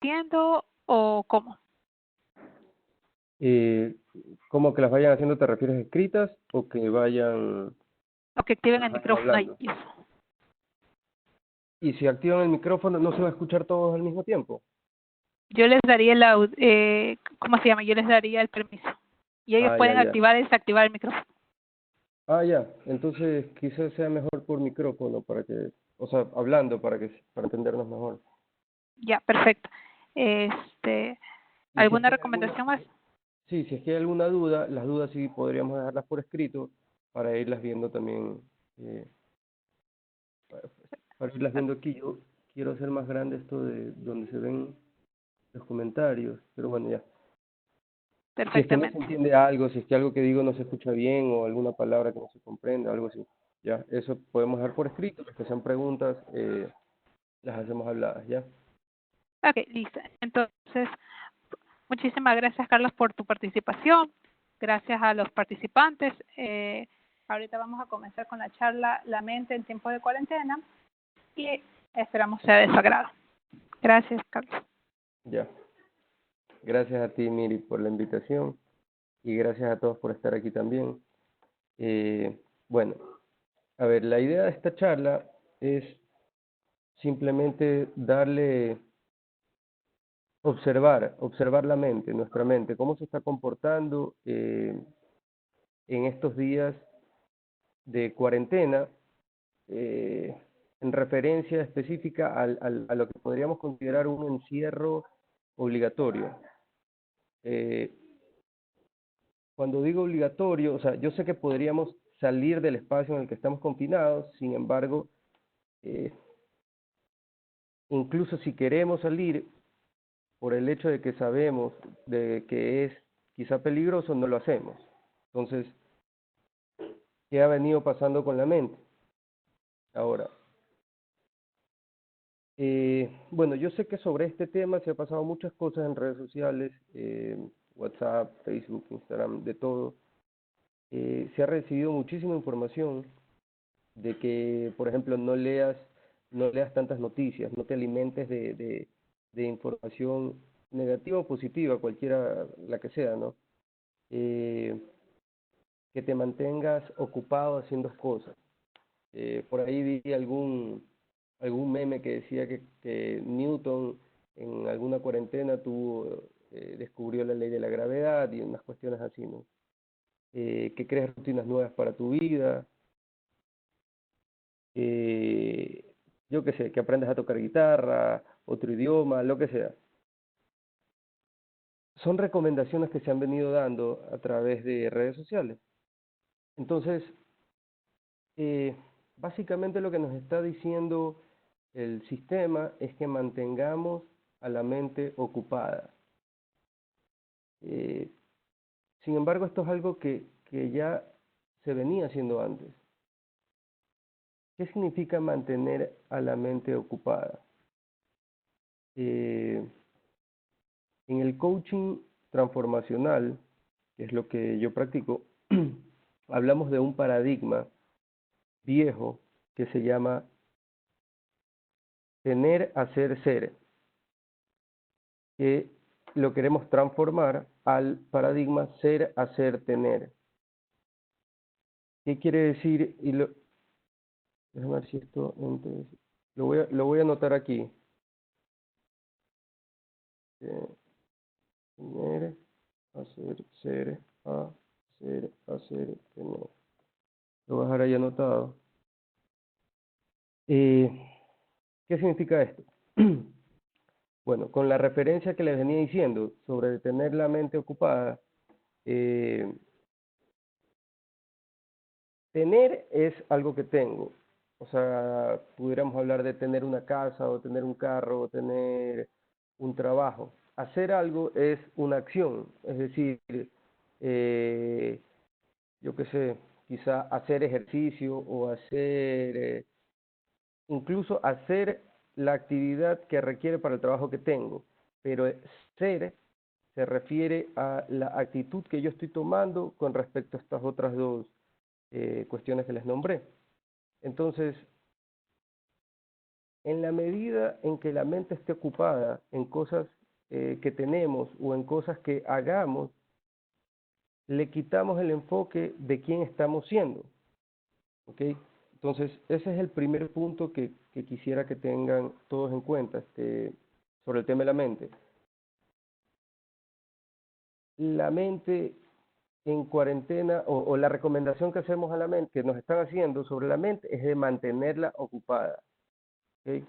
haciendo o cómo? ¿Cómo que las vayan haciendo te refieres escritas o que vayan, O que activen el vayan micrófono hablando? y eso. Y si activan el micrófono, ¿no se va a escuchar todos al mismo tiempo? Yo les daría ¿cómo se llama? Yo les daría el permiso. Y ellos Ah, ya, pueden ya. activar y desactivar el micrófono. Ah, ya. Entonces quizás sea mejor por micrófono para que, o sea, hablando para entendernos mejor. Ya, perfecto. Y si es ¿Alguna que hay alguna, recomendación más? sí, si es que hay alguna duda, las dudas sí podríamos dejarlas por escrito para irlas viendo también, eh, para irlas viendo aquí. Yo quiero hacer más grande esto de donde se ven los comentarios, pero bueno, ya. Si es que no se Perfectamente. entiende algo, si es que algo que digo no se escucha bien o alguna palabra que no se comprende, algo así, ya, eso podemos dejar por escrito, las que sean preguntas, las hacemos habladas, ya. Ok, listo. Entonces, muchísimas gracias, Carlos, por tu participación. Gracias a los participantes. Ahorita vamos a comenzar con la charla La mente en tiempo de cuarentena y esperamos sea de su agrado. Gracias, Carlos. Ya. Gracias a ti, Miri, por la invitación y gracias a todos por estar aquí también. Bueno, a ver, la idea de esta charla es simplemente observar la mente, nuestra mente, cómo se está comportando en estos días de cuarentena, en referencia específica a lo que podríamos considerar un encierro obligatorio. Eh, Cuando digo obligatorio, o sea, yo sé que podríamos salir del espacio en el que estamos confinados, sin embargo, eh, incluso si queremos salir, por el hecho de que sabemos de que es quizá peligroso, no lo hacemos. Entonces, ¿qué ha venido pasando con la mente? Ahora, bueno, yo sé que sobre este tema se ha pasado muchas cosas en redes sociales, WhatsApp, Facebook, Instagram, de todo. Se ha recibido muchísima información de que, por ejemplo, no leas tantas noticias, no te alimentes de información negativa o positiva, cualquiera la que sea, ¿no? Eh, que te mantengas ocupado haciendo cosas. Por ahí vi algún meme que decía que Newton en alguna cuarentena descubrió la ley de la gravedad y unas cuestiones así, ¿no? Que crees rutinas nuevas para tu vida, eh, yo qué sé, que aprendas a tocar guitarra, otro idioma, lo que sea. Son recomendaciones que se han venido dando a través de redes sociales. Entonces, eh, básicamente lo que nos está diciendo el sistema es que mantengamos a la mente ocupada. Eh, Sin embargo, esto es algo que ya se venía haciendo antes. ¿Qué significa mantener a la mente ocupada? Eh, En el coaching transformacional, que es lo que yo practico, hablamos de un paradigma viejo que se llama tener, hacer, ser, que lo queremos transformar al paradigma ser, hacer, tener. ¿Qué quiere decir? Déjame ver si esto, entonces, lo voy a anotar aquí. Tener, hacer, ser, hacer, hacer, tener. Lo voy a dejar ahí anotado. ¿Qué significa esto? Bueno, con la referencia que les venía diciendo sobre tener la mente ocupada, eh, tener es algo que tengo. O sea, pudiéramos hablar de tener una casa o tener un carro o tener un trabajo. Hacer algo es una acción, es decir, eh, yo qué sé, quizá hacer ejercicio o incluso hacer la actividad que requiere para el trabajo que tengo, pero ser se refiere a la actitud que yo estoy tomando con respecto a estas otras dos cuestiones que les nombré. Entonces, en la medida en que la mente esté ocupada en cosas que tenemos o en cosas que hagamos, le quitamos el enfoque de quién estamos siendo. ¿Ok? Entonces, ese es el primer punto que quisiera que tengan todos en cuenta sobre el tema de la mente. La mente en cuarentena, o la recomendación que hacemos a la mente, que nos están haciendo sobre la mente, es de mantenerla ocupada. ¿Ok?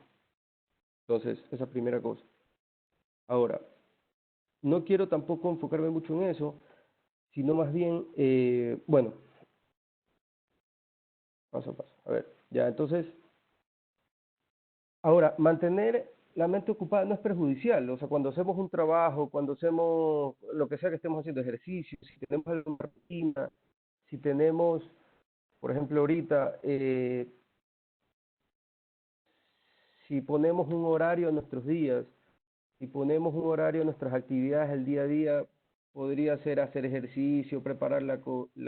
Entonces, esa es primera cosa. Ahora, no quiero tampoco enfocarme mucho en eso, sino más bien, bueno, paso a paso. A ver, ya, entonces, ahora, mantener la mente ocupada no es perjudicial. O sea, cuando hacemos un trabajo, cuando hacemos lo que sea que estemos haciendo, ejercicio, si tenemos alguna rutina, si tenemos, por ejemplo, ahorita, si ponemos un horario a nuestros días, si ponemos un horario a nuestras actividades del día a día, podría ser hacer ejercicio, preparar la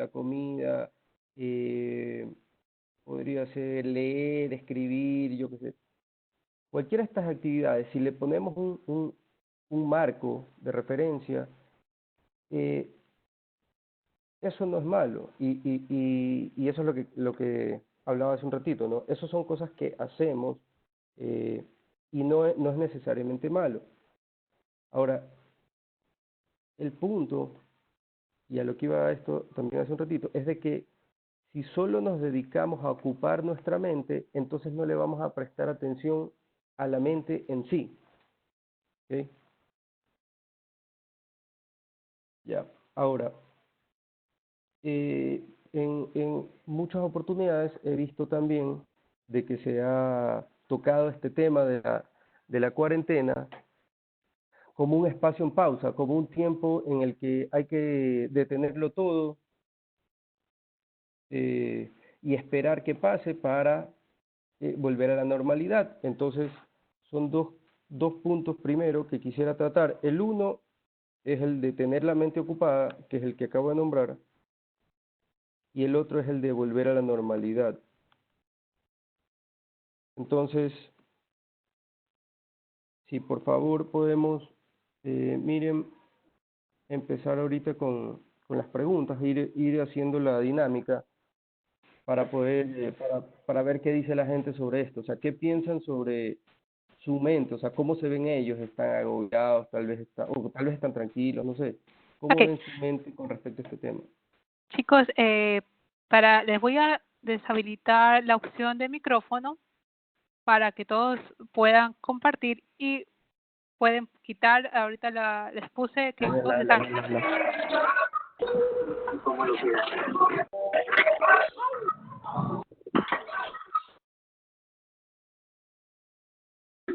comida, podría ser leer, escribir, yo qué sé. Cualquiera de estas actividades, si le ponemos un marco de referencia, eh, eso no es malo. Y eso es lo que hablaba hace un ratito, ¿no? Esas son cosas que hacemos eh, y no es necesariamente malo. Ahora, el punto, y a lo que iba esto también hace un ratito, es de que si solo nos dedicamos a ocupar nuestra mente, entonces no le vamos a prestar atención a la mente en sí. ¿Ok? Ya. Ahora, en muchas oportunidades he visto también de que se ha tocado este tema de la cuarentena como un espacio en pausa, como un tiempo en el que hay que detenerlo todo y esperar que pase para volver a la normalidad. Entonces, son dos puntos primero que quisiera tratar. El uno es el de tener la mente ocupada, que es el que acabo de nombrar, y el otro es el de volver a la normalidad. Entonces, si por favor podemos, miren, empezar ahorita con las preguntas, ir haciendo la dinámica para poder, para ver qué dice la gente sobre esto. O sea, qué piensan sobre su mente, o sea, cómo se ven ellos, están agobiados, o tal vez están tranquilos, no sé. ¿Cómo Ok, ven su mente con respecto a este tema? chicos, les voy a deshabilitar la opción de micrófono para que todos puedan compartir y pueden quitar, ahorita les puse que ¿Cómo lo quieras?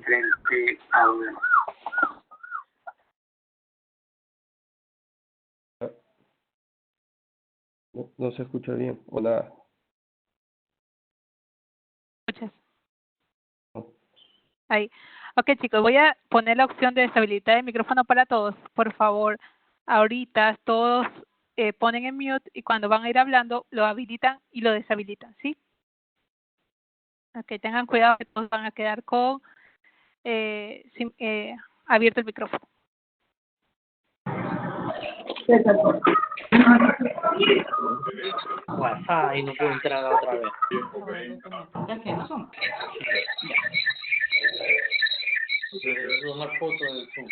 Frente a una. No se escucha bien, o nada. escuchas ahí. Ok, chicos, voy a poner la opción de deshabilitar el micrófono para todos. Por favor, ahorita todos ponen en mute y cuando van a ir hablando lo habilitan y lo deshabilitan, ¿sí? Ok, tengan cuidado que todos van a quedar con abierto el micrófono. WhatsApp y no puedo entrar otra vez. ¿Ya que no son? Tomar foto del Zoom.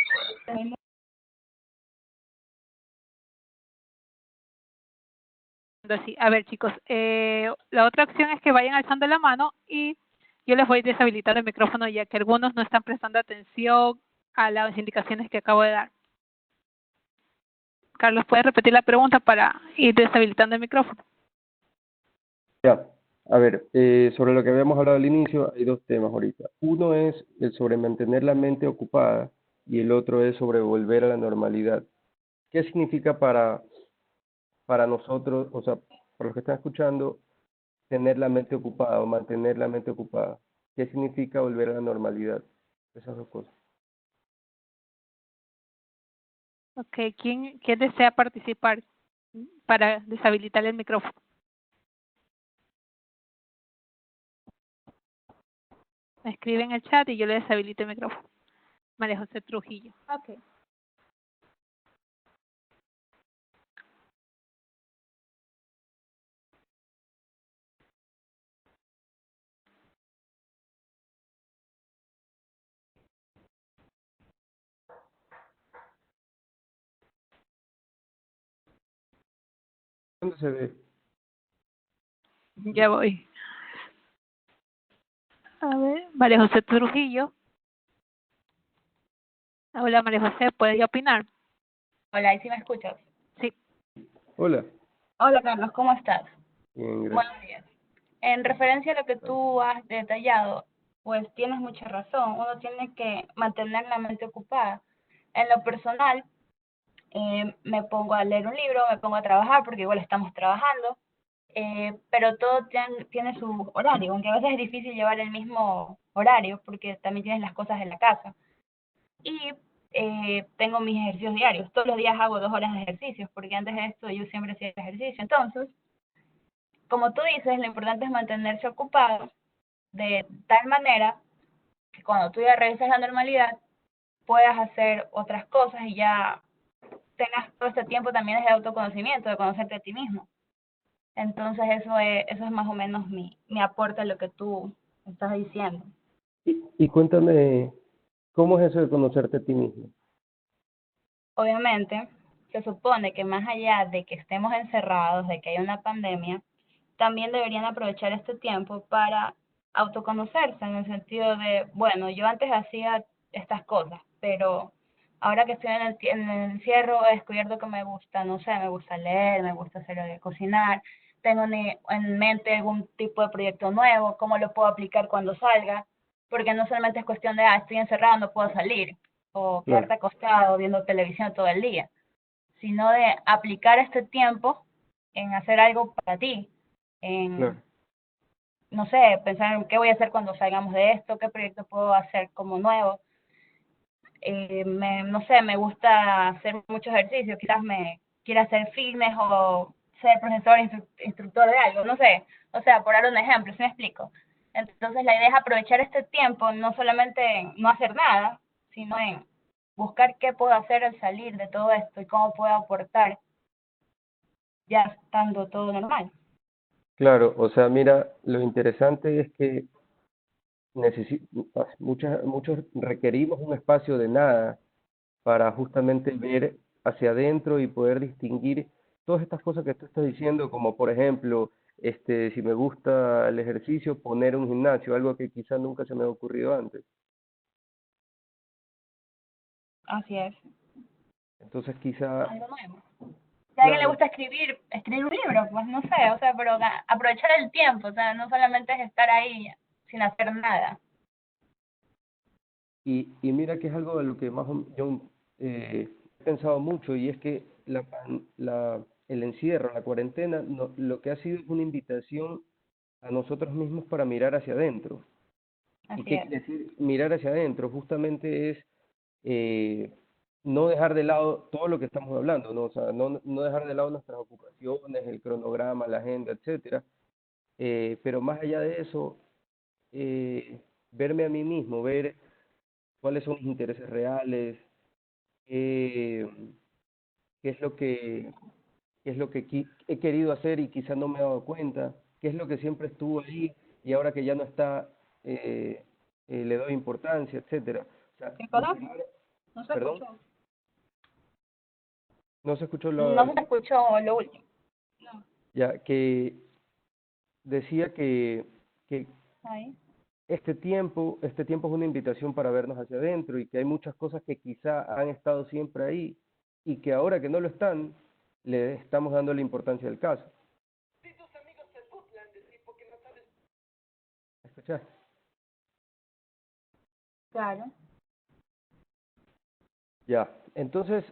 Así. A ver, chicos, la otra opción es que vayan alzando la mano y yo les voy deshabilitando el micrófono ya que algunos no están prestando atención a las indicaciones que acabo de dar. Carlos, ¿puedes repetir la pregunta para ir deshabilitando el micrófono? Ya, a ver, sobre lo que habíamos hablado al inicio, hay dos temas ahorita. Uno es el sobre mantener la mente ocupada y el otro es sobre volver a la normalidad. ¿Qué significa para nosotros, o sea, para los que están escuchando, tener la mente ocupada o mantener la mente ocupada? ¿Qué significa volver a la normalidad? Esas dos cosas. Ok, ¿quién desea participar para deshabilitar el micrófono? Me escribe en el chat y yo le deshabilito el micrófono. María José Trujillo. Ok. ¿Dónde se ve? Ya voy. A ver, María José Trujillo. Hola María José, ¿puedes ya opinar? Hola, ¿y si me escuchas? Sí. Hola. Hola, Carlos, ¿cómo estás? Bien, gracias. Buenos días. En referencia a lo que tú has detallado, pues tienes mucha razón. Uno tiene que mantener la mente ocupada. En lo personal, me pongo a leer un libro, me pongo a trabajar, porque igual estamos trabajando, pero todo tiene su horario, aunque a veces es difícil llevar el mismo horario, porque también tienes las cosas en la casa. Y tengo mis ejercicios diarios. Todos los días hago 2 horas de ejercicios, porque antes de esto yo siempre hacía ejercicio. Entonces, como tú dices, lo importante es mantenerse ocupado de tal manera que cuando tú ya regreses a la normalidad, puedas hacer otras cosas y ya tengas todo este tiempo también de autoconocimiento, de conocerte a ti mismo. Entonces, eso es más o menos mi aporte a lo que tú estás diciendo. Y cuéntame, ¿cómo es eso de conocerte a ti mismo? Obviamente, se supone que más allá de que estemos encerrados, de que haya una pandemia, también deberían aprovechar este tiempo para autoconocerse en el sentido de, bueno, yo antes hacía estas cosas, pero ahora que estoy en el encierro he descubierto que me gusta, no sé, me gusta leer, me gusta hacer cocinar, tengo en mente algún tipo de proyecto nuevo, cómo lo puedo aplicar cuando salga, porque no solamente es cuestión de, estoy encerrado, no puedo salir, o Claro, quedarte acostado viendo televisión todo el día, sino de aplicar este tiempo en hacer algo para ti, claro. en, no sé, pensar en qué voy a hacer cuando salgamos de esto, qué proyecto puedo hacer como nuevo. No sé, me gusta hacer mucho ejercicio, quizás me quiera hacer fitness o ser profesor, instructor de algo, no sé, o sea, por dar un ejemplo, ¿sí me explico? Entonces la idea es aprovechar este tiempo, no solamente en no hacer nada, sino en buscar qué puedo hacer al salir de todo esto y cómo puedo aportar ya estando todo normal. Claro, o sea, mira, lo interesante es que muchos requerimos un espacio de nada para justamente ver hacia adentro y poder distinguir todas estas cosas que tú estás diciendo, como por ejemplo, si me gusta el ejercicio, poner un gimnasio, algo que quizás nunca se me ha ocurrido antes. Así es. Entonces quizá, Algo nuevo. Si a alguien le claro, gusta escribir un libro, pues no sé, o sea, pero aprovechar el tiempo, o sea, no solamente es estar ahí sin hacer nada. y mira que es algo de lo que yo he pensado mucho, y es que el encierro, la cuarentena, lo que ha sido es una invitación a nosotros mismos para mirar hacia adentro. ¿Y Así qué es. quiere decir mirar hacia adentro? Justamente es eh, no dejar de lado todo lo que estamos hablando, ¿no? O sea, no dejar de lado nuestras ocupaciones, el cronograma, la agenda, etcétera. Pero más allá de eso, verme a mí mismo, ver cuáles son mis intereses reales, qué, qué es lo que, qué es lo que he querido hacer y quizás no me he dado cuenta, qué es lo que siempre estuvo ahí y ahora que ya no está, le doy importancia, etcétera. O sea, ¿Qué lo cosa? primero, No se perdón, escuchó. no se escuchó No se escuchó lo último. No. ya que decía que Ahí. este tiempo es una invitación para vernos hacia adentro y que hay muchas cosas que quizá han estado siempre ahí y que ahora que no lo están, le estamos dando la importancia del caso. ¿Escuchaste? Claro. Ya, entonces,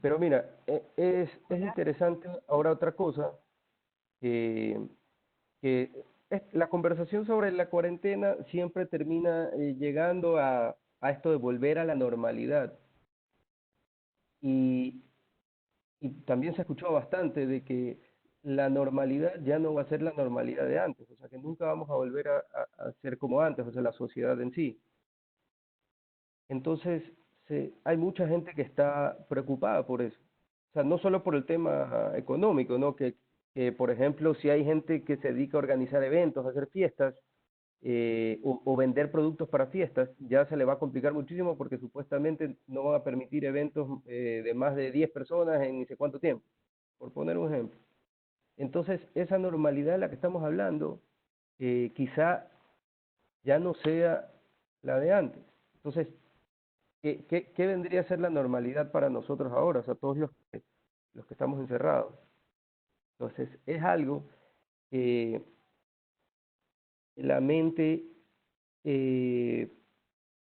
pero mira, es interesante ahora otra cosa, que, la conversación sobre la cuarentena siempre termina llegando a esto de volver a la normalidad. Y, y también se ha escuchado bastante de que la normalidad ya no va a ser la normalidad de antes, o sea que nunca vamos a volver a ser como antes, o sea, la sociedad en sí. Entonces, hay mucha gente que está preocupada por eso. O sea, no solo por el tema económico, ¿no? Que, por ejemplo, si hay gente que se dedica a organizar eventos, a hacer fiestas, o vender productos para fiestas, ya se le va a complicar muchísimo porque supuestamente no van a permitir eventos de más de 10 personas en ni sé cuánto tiempo, por poner un ejemplo. Entonces, esa normalidad de la que estamos hablando, quizá ya no sea la de antes. Entonces, ¿qué vendría a ser la normalidad para nosotros ahora? O sea, todos los que estamos encerrados. Entonces, es algo que la mente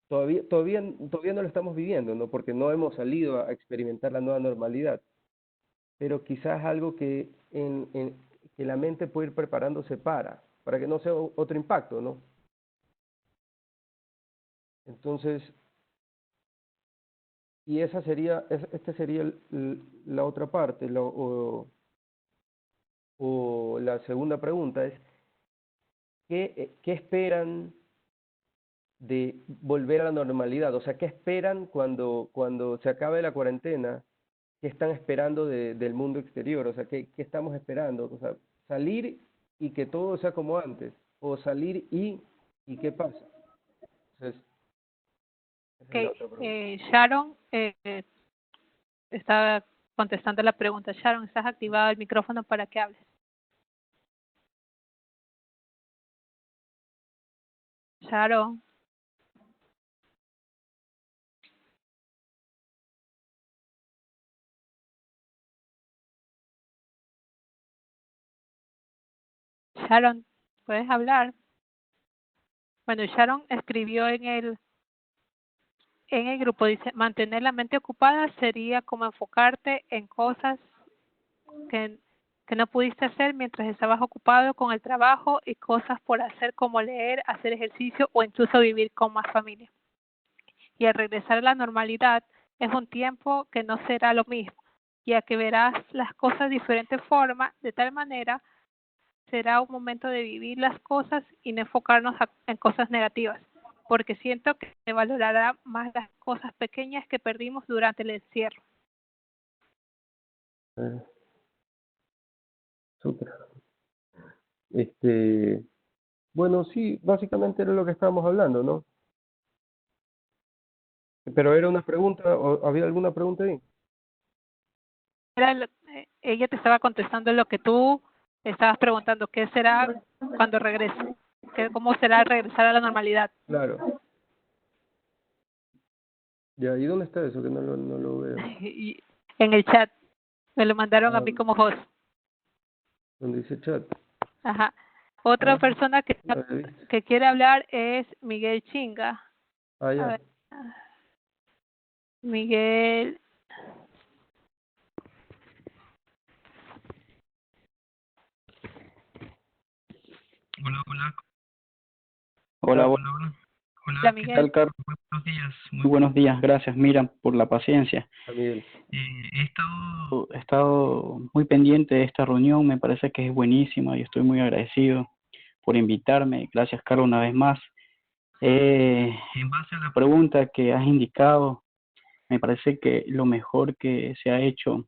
todavía no lo estamos viviendo, ¿no? Porque no hemos salido a experimentar la nueva normalidad, pero quizás algo que la mente puede ir preparándose para que no sea otro impacto, ¿no? Entonces, y este sería la otra parte, o la segunda pregunta es, ¿qué esperan de volver a la normalidad? O sea, ¿qué esperan cuando se acabe la cuarentena? ¿Qué están esperando del mundo exterior? O sea, ¿qué estamos esperando? O sea, salir y que todo sea como antes, o salir y ¿qué pasa? Entonces, esa es la Ok, otra pregunta. Sharon está contestando la pregunta. Sharon, ¿estás activado el micrófono para que hables? Sharon. Sharon, ¿puedes hablar? Bueno, Sharon escribió en el grupo, dice, mantener la mente ocupada sería como enfocarte en cosas que, que no pudiste hacer mientras estabas ocupado con el trabajo y cosas por hacer como leer, hacer ejercicio o incluso vivir con más familia. Y al regresar a la normalidad es un tiempo que no será lo mismo, ya que verás las cosas de diferente forma, de tal manera será un momento de vivir las cosas y no enfocarnos en cosas negativas, porque siento que se valorará más las cosas pequeñas que perdimos durante el encierro. Súper. Bueno, sí, básicamente era lo que estábamos hablando, ¿no? Pero era una pregunta, ¿o había alguna pregunta ahí? Ella te estaba contestando lo que tú estabas preguntando, ¿qué será cuando regrese? ¿Cómo será regresar a la normalidad? Claro. Ya, ¿y dónde está eso? Que no lo veo. Y en el chat, me lo mandaron a Ah, mí como host. donde dice chat. Ajá. Otra Ah, persona no lo he visto. que quiere hablar es Miguel Chinga. Ah, A ya. ver, Miguel, Hola, hola, Ah, hola, hola, hola. hola Hola, ¿qué Miguel. tal, Carlos? Muy buenos días, muy buenos días. Gracias, Mira, por la paciencia. Miguel. He estado muy pendiente de esta reunión, me parece que es buenísima y estoy muy agradecido por invitarme. Gracias, Carlos, una vez más. En base a la pregunta que has indicado, me parece que lo mejor que se ha hecho,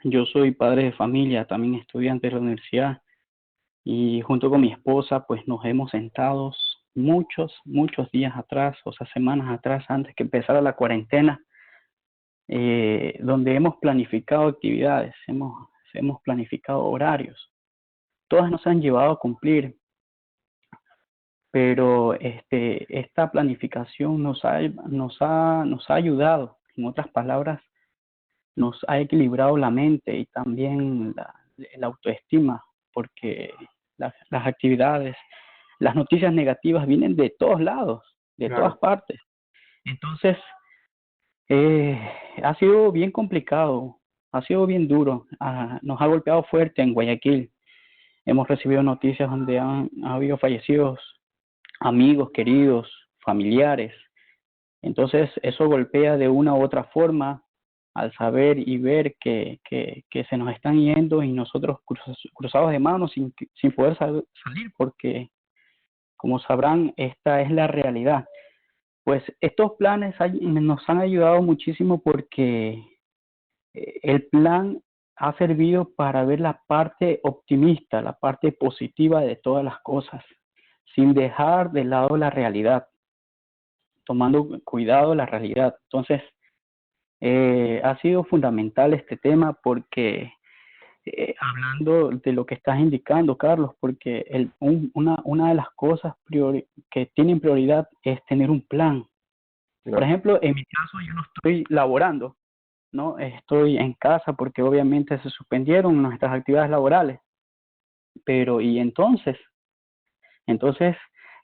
yo soy padre de familia, también estudiante de la universidad, y junto con mi esposa pues nos hemos sentado muchos días atrás, o sea, semanas atrás, antes que empezara la cuarentena, donde hemos planificado actividades, hemos planificado horarios. Todas nos han llevado a cumplir, pero esta planificación nos ha ayudado, en otras palabras, nos ha equilibrado la mente y también la autoestima, porque las actividades, las noticias negativas vienen de todos lados, de todas Claro. partes. Entonces, ha sido bien complicado, ha sido bien duro, nos ha golpeado fuerte en Guayaquil. Hemos recibido noticias donde ha habido fallecidos, amigos, queridos, familiares. Entonces, eso golpea de una u otra forma al saber y ver que se nos están yendo y nosotros cruzados de manos sin poder salir, porque como sabrán, esta es la realidad. Pues estos planes nos han ayudado muchísimo porque el plan ha servido para ver la parte optimista, la parte positiva de todas las cosas, sin dejar de lado la realidad, tomando cuidado la realidad. Entonces, ha sido fundamental este tema porque, hablando de lo que estás indicando, Carlos, porque una de las cosas que tienen prioridad es tener un plan. Por ejemplo, en mi caso, yo no estoy laborando, ¿no? Estoy en casa porque obviamente se suspendieron nuestras actividades laborales. Pero, y entonces,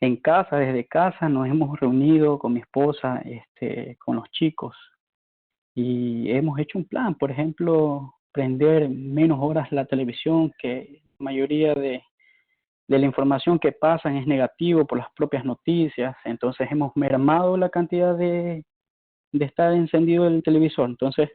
en casa, desde casa, nos hemos reunido con mi esposa, con los chicos, y hemos hecho un plan. Por ejemplo, prender menos horas la televisión, que la mayoría de la información que pasan es negativo por las propias noticias. Entonces hemos mermado la cantidad de estar encendido el televisor. Entonces,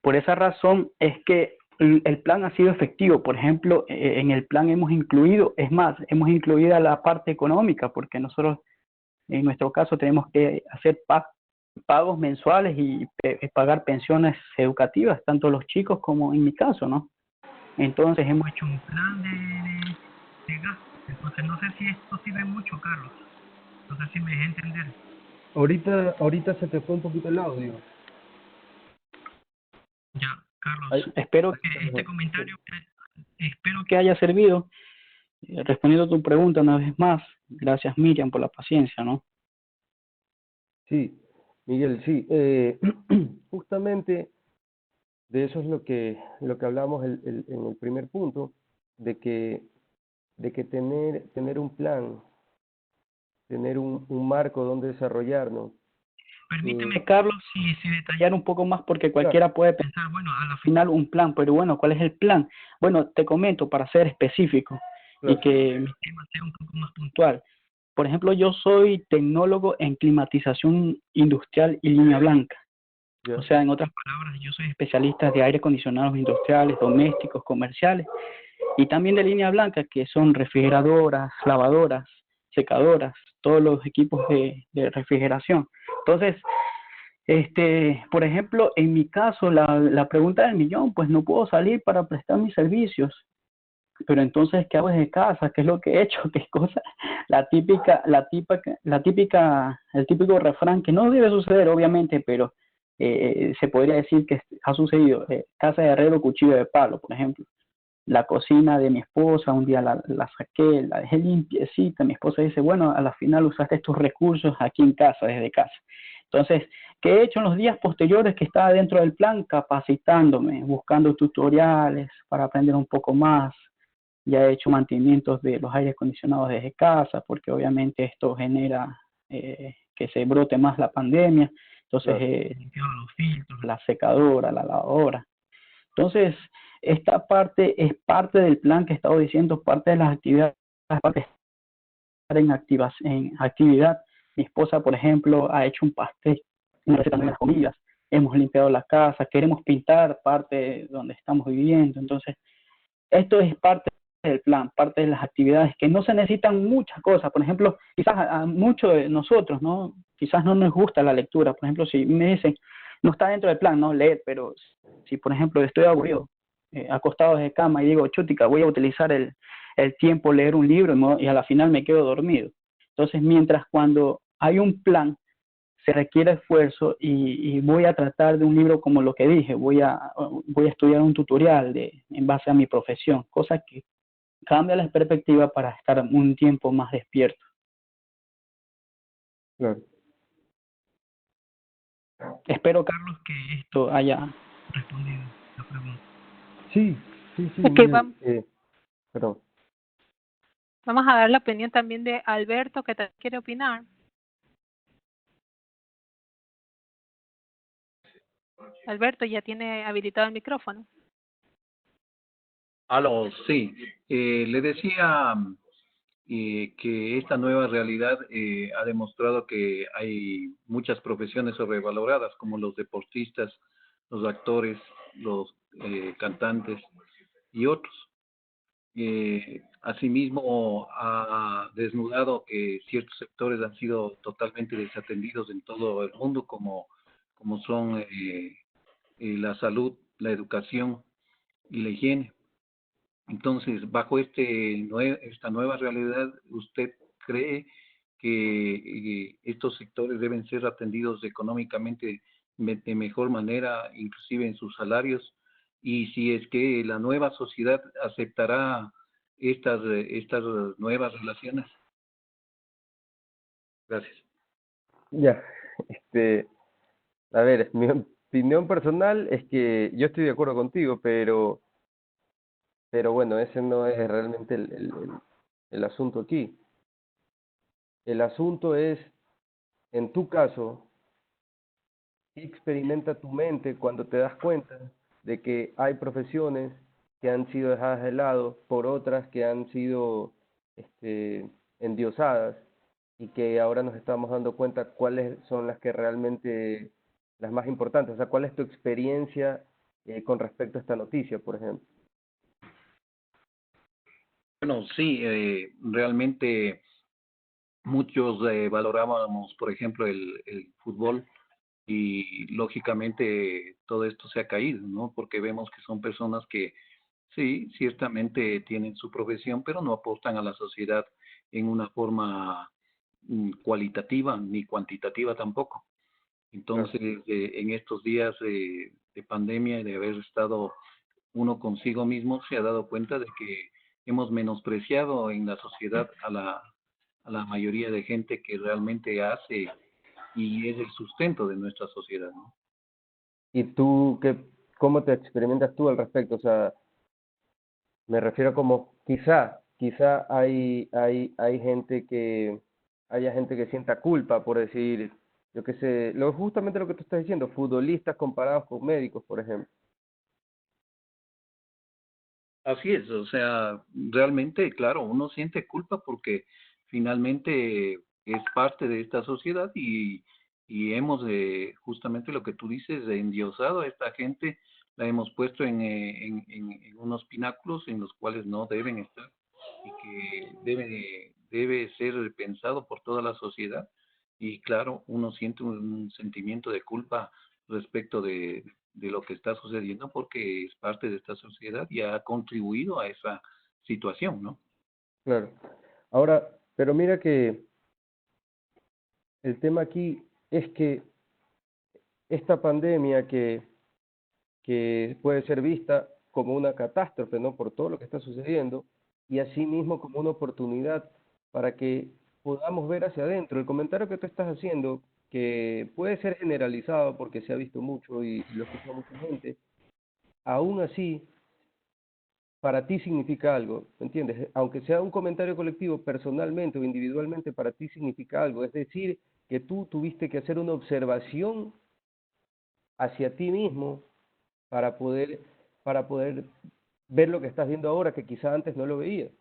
por esa razón es que el plan ha sido efectivo. Por ejemplo, en el plan hemos incluido la parte económica, porque nosotros, en nuestro caso, tenemos que hacer pagos mensuales y pagar pensiones educativas, tanto los chicos como en mi caso, ¿no? Entonces hemos hecho un plan de gasto. Entonces no sé si esto sirve mucho, Carlos. No sé si me deje entender. Ahorita se te fue un poquito el audio. Ya, Carlos, Ahí, espero que este comentario, espero que haya servido. Respondiendo a tu pregunta una vez más, gracias Miriam por la paciencia, ¿no? sí, Miguel, sí. Justamente de eso es lo que hablamos en el primer punto, de que tener un plan, tener un marco donde desarrollarnos. Permíteme, Carlos, si detallar un poco más, porque Claro. cualquiera puede pensar, bueno, a la final un plan, pero bueno, ¿cuál es el plan? Bueno, te comento para ser específico Claro. y que mi tema sea un poco más puntual. Por ejemplo, yo soy tecnólogo en climatización industrial y línea blanca. Ya. O sea, en otras palabras, yo soy especialista de aire acondicionados industriales, domésticos, comerciales y también de línea blanca, que son refrigeradoras, lavadoras, secadoras, todos los equipos de refrigeración. Entonces, por ejemplo, en mi caso, la pregunta del millón, pues no puedo salir para prestar mis servicios. Pero entonces, ¿qué hago desde casa? ¿Qué es lo que he hecho? ¿Qué cosa? El típico refrán que no debe suceder, obviamente, pero se podría decir que ha sucedido. Casa de herrero, cuchillo de palo, por ejemplo. La cocina de mi esposa, un día la saqué, la dejé limpiecita. Mi esposa dice, bueno, a la final usaste estos recursos aquí en casa, desde casa. Entonces, ¿qué he hecho en los días posteriores que estaba dentro del plan? Capacitándome, buscando tutoriales para aprender un poco más. Ya he hecho mantenimientos de los aires acondicionados desde casa, porque obviamente esto genera que se brote más la pandemia. Entonces, he limpiado los filtros, la secadora, la lavadora. Entonces, esta parte es parte del plan que he estado diciendo, parte de las actividades, parte de estar en actividad. Mi esposa, por ejemplo, ha hecho un pastel, una receta de las comidas. Hemos limpiado la casa, queremos pintar parte donde estamos viviendo. Entonces, esto es parte del plan, parte de las actividades, que no se necesitan muchas cosas. Por ejemplo, quizás a muchos de nosotros, ¿no? Quizás no nos gusta la lectura. Por ejemplo, si me dicen, no está dentro del plan, no leer, pero si, por ejemplo, estoy aburrido, acostado desde cama y digo, chutica, voy a utilizar el tiempo, leer un libro y a la final me quedo dormido. Entonces, mientras cuando hay un plan, se requiere esfuerzo y voy a tratar de un libro como lo que dije, voy a estudiar un tutorial en base a mi profesión, cosa que cambia la perspectiva para estar un tiempo más despierto. Claro. Espero, Carlos, que esto haya respondido la pregunta. Sí, Okay, Miguel, perdón. vamos a dar la opinión también de Alberto, que también quiere opinar. Alberto, ya tiene habilitado el micrófono. Aló, sí. Le decía que esta nueva realidad ha demostrado que hay muchas profesiones sobrevaloradas, como los deportistas, los actores, los cantantes y otros. Asimismo, ha desnudado que ciertos sectores han sido totalmente desatendidos en todo el mundo, como son la salud, la educación y la higiene. Entonces, bajo esta nueva realidad, ¿usted cree que estos sectores deben ser atendidos económicamente de mejor manera, inclusive en sus salarios? Y si es que la nueva sociedad aceptará estas nuevas relaciones. Gracias. Ya, a ver, mi opinión personal es que yo estoy de acuerdo contigo, pero bueno, ese no es realmente el asunto aquí. El asunto es, en tu caso, ¿qué experimenta tu mente cuando te das cuenta de que hay profesiones que han sido dejadas de lado por otras que han sido endiosadas y que ahora nos estamos dando cuenta cuáles son las que realmente las más importantes? O sea, ¿cuál es tu experiencia con respecto a esta noticia, por ejemplo? Bueno, sí, realmente muchos valorábamos, por ejemplo, el fútbol y lógicamente todo esto se ha caído, ¿no? Porque vemos que son personas que sí, ciertamente tienen su profesión, pero no aportan a la sociedad en una forma cualitativa ni cuantitativa tampoco. Claro. Entonces, en estos días de pandemia y de haber estado uno consigo mismo, se ha dado cuenta de que hemos menospreciado en la sociedad a la mayoría de gente que realmente hace y es el sustento de nuestra sociedad, ¿no? ¿Y tú cómo te experimentas tú al respecto? O sea, me refiero como quizá hay gente haya gente que sienta culpa por decir, yo qué sé, justamente lo que tú estás diciendo, futbolistas comparados con médicos, por ejemplo. Así es, o sea, realmente, claro, uno siente culpa porque finalmente es parte de esta sociedad y hemos, justamente lo que tú dices, endiosado a esta gente, la hemos puesto en unos pináculos en los cuales no deben estar y que debe ser pensado por toda la sociedad. Y claro, uno siente un sentimiento de culpa respecto de lo que está sucediendo porque es parte de esta sociedad y ha contribuido a esa situación, ¿no? Claro. Ahora, pero mira que el tema aquí es que esta pandemia que puede ser vista como una catástrofe, ¿no? Por todo lo que está sucediendo, y asimismo como una oportunidad para que podamos ver hacia adentro. El comentario que tú estás haciendo, que puede ser generalizado porque se ha visto mucho y lo escucha mucha gente, aún así, para ti significa algo, ¿me entiendes? Aunque sea un comentario colectivo, personalmente o individualmente, para ti significa algo. Es decir, que tú tuviste que hacer una observación hacia ti mismo para poder, para poder ver lo que estás viendo ahora, que quizá antes no lo veías.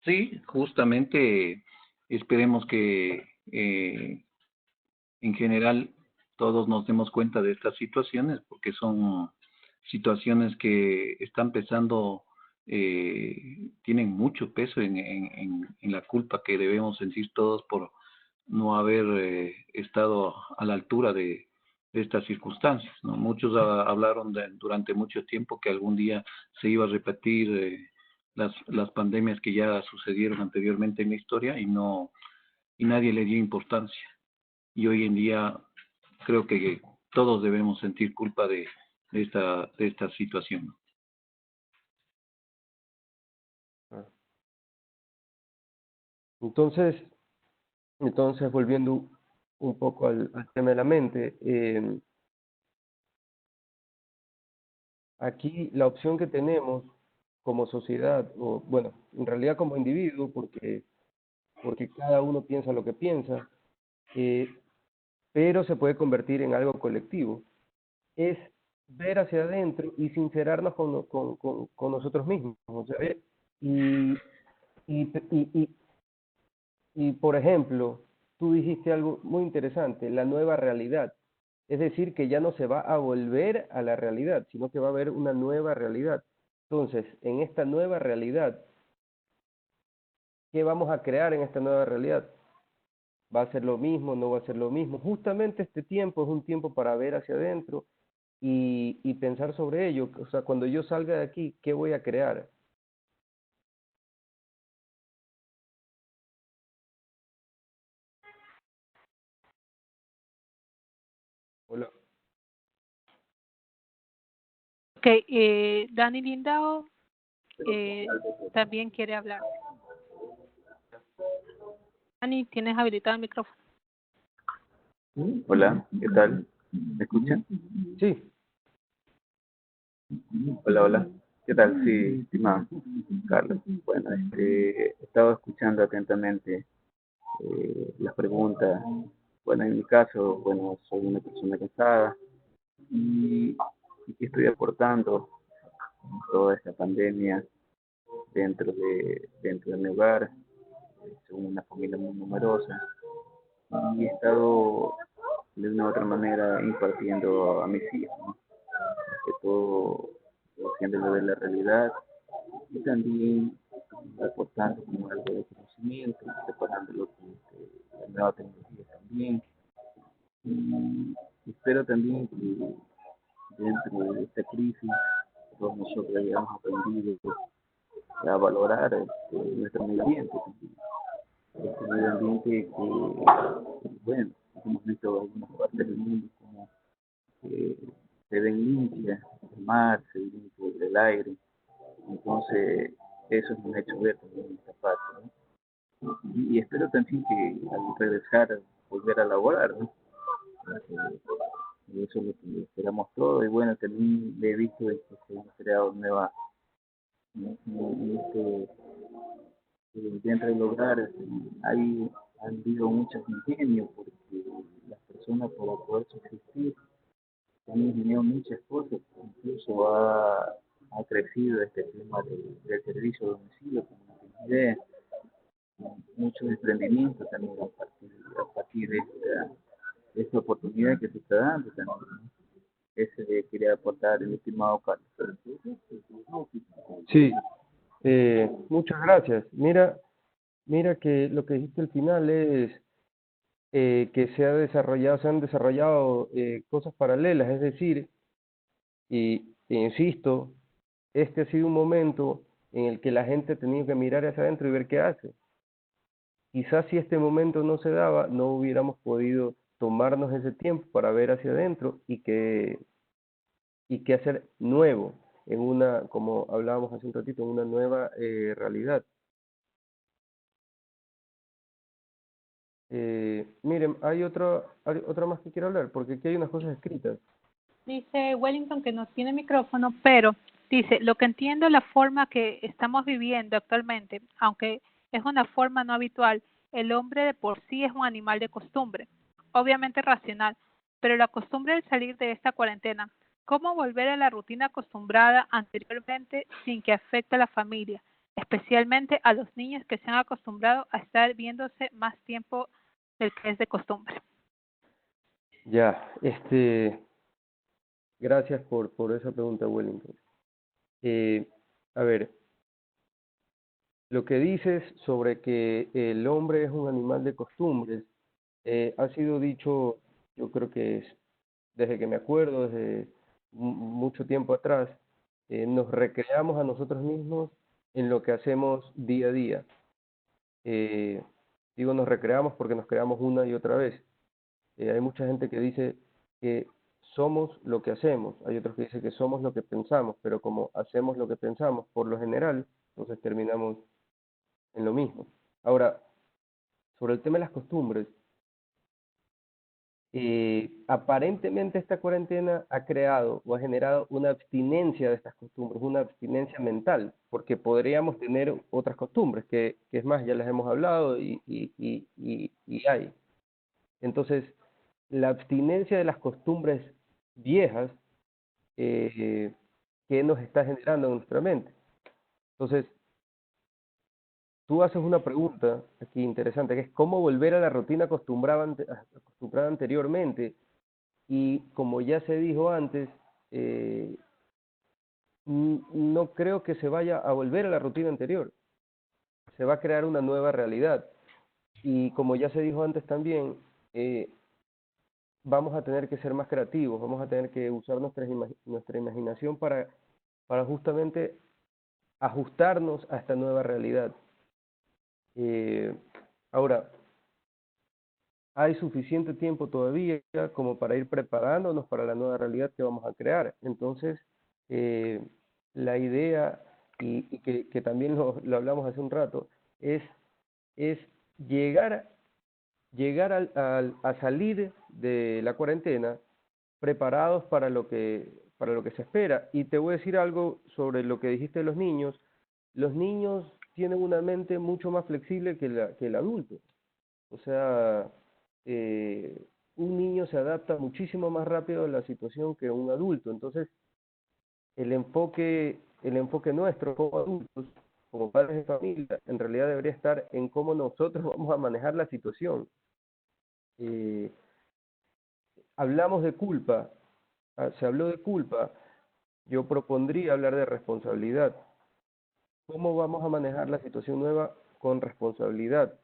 Sí, justamente esperemos que en general todos nos demos cuenta de estas situaciones porque son situaciones que están pesando, tienen mucho peso en la culpa que debemos sentir todos por no haber estado a la altura de estas circunstancias, ¿no? Muchos hablaron durante mucho tiempo que algún día se iba a repetir las pandemias que ya sucedieron anteriormente en la historia y nadie le dio importancia. Y hoy en día creo que todos debemos sentir culpa de esta situación. Entonces, volviendo un poco al tema de la mente, aquí la opción que tenemos como sociedad, o bueno, en realidad como individuo, porque cada uno piensa lo que piensa, pero se puede convertir en algo colectivo, es ver hacia adentro y sincerarnos con nosotros mismos. O sea, Y, y, y, y, por ejemplo, tú dijiste algo muy interesante, la nueva realidad. Es decir, que ya no se va a volver a la realidad, sino que va a haber una nueva realidad. Entonces, en esta nueva realidad, ¿qué vamos a crear en esta nueva realidad? ¿Va a ser lo mismo? ¿No va a ser lo mismo? Justamente este tiempo es un tiempo para ver hacia adentro y pensar sobre ello. O sea, cuando yo salga de aquí, ¿qué voy a crear? Hola. Ok, Dani Lindao también quiere hablar. Dani, tienes habilitado el micrófono. Hola, ¿qué tal? ¿Me escuchan? Sí, Hola, hola. ¿Qué tal? Sí, estimado Carlos. Bueno, he estado escuchando atentamente las preguntas. Bueno, en mi caso, bueno, soy una persona casada y, y que estoy aportando en toda esta pandemia dentro de mi hogar, según una familia muy numerosa. Y he estado de una u otra manera impartiendo a mis hijos, ¿no? Que todo haciéndolo de la realidad y también aportando como algo de conocimiento, separándolo con la nueva tecnología también. Y espero también que dentro de esta crisis todos nosotros hayamos aprendido a valorar nuestro medio ambiente también. Este medio ambiente que, bueno, hemos visto en algunas partes del mundo como se ven limpias el mar, se ven limpio el aire. Entonces, eso nos ha hecho ver también esta parte, ¿no? Y espero también que al regresar, volver a laborar, ¿no? Eso es lo que esperamos todos. Y bueno, también he visto que se han creado nuevas, ¿no? Dentro del hogar han habido muchos ingenios porque las personas para poder subsistir han ingeniado muchas cosas, incluso ha crecido este tema del servicio a domicilio, como no tiene idea, muchos emprendimientos también a partir de esta oportunidad que se está dando también, ¿no? Ese quería aportar el estimado Carlos. sí. Muchas gracias. Mira que lo que dijiste al final es que se han desarrollado cosas paralelas, es decir, e insisto, este ha sido un momento en el que la gente ha tenido que mirar hacia adentro y ver qué hace. Quizás si este momento no se daba, no hubiéramos podido tomarnos ese tiempo para ver hacia adentro y qué hacer nuevo en una, como hablábamos hace un ratito, en una nueva realidad. Miren, hay otra más que quiero hablar, porque aquí hay unas cosas escritas. Dice Wellington que no tiene micrófono, pero dice, lo que entiendo la forma que estamos viviendo actualmente, aunque es una forma no habitual, el hombre de por sí es un animal de costumbre, obviamente racional, pero la costumbre de salir de esta cuarentena, ¿cómo volver a la rutina acostumbrada anteriormente sin que afecte a la familia, especialmente a los niños que se han acostumbrado a estar viéndose más tiempo del que es de costumbre? Ya, gracias por esa pregunta, Wellington. A ver, lo que dices sobre que el hombre es un animal de costumbres, ha sido dicho, yo creo que es desde que me acuerdo, desde mucho tiempo atrás, nos recreamos a nosotros mismos en lo que hacemos día a día. Eh, Digo nos recreamos porque nos creamos una y otra vez. Hay mucha gente que dice que somos lo que hacemos, hay otros que dicen que somos lo que pensamos, pero como hacemos lo que pensamos por lo general, entonces terminamos en lo mismo. Ahora, sobre el tema de las costumbres, aparentemente esta cuarentena ha creado o ha generado una abstinencia de estas costumbres, una abstinencia mental, porque podríamos tener otras costumbres, que es más, ya las hemos hablado y hay. Entonces, la abstinencia de las costumbres viejas, ¿qué nos está generando en nuestra mente? Entonces, tú haces una pregunta aquí interesante, que es cómo volver a la rutina acostumbrada anteriormente. Y como ya se dijo antes, no creo que se vaya a volver a la rutina anterior. Se va a crear una nueva realidad. Y como ya se dijo antes también, vamos a tener que ser más creativos, vamos a tener que usar nuestra imaginación para justamente ajustarnos a esta nueva realidad. Ahora, hay suficiente tiempo todavía como para ir preparándonos para la nueva realidad que vamos a crear. Entonces, la idea, y que también lo hablamos hace un rato, es llegar a salir de la cuarentena preparados para lo que se espera. Y te voy a decir algo sobre lo que dijiste de los niños. Los niños tienen una mente mucho más flexible que el adulto. O sea, un niño se adapta muchísimo más rápido a la situación que un adulto. Entonces, el enfoque nuestro como adultos, como padres de familia, en realidad debería estar en cómo nosotros vamos a manejar la situación. Hablamos de culpa, se habló de culpa, yo propondría hablar de responsabilidad. ¿Cómo vamos a manejar la situación nueva con responsabilidad?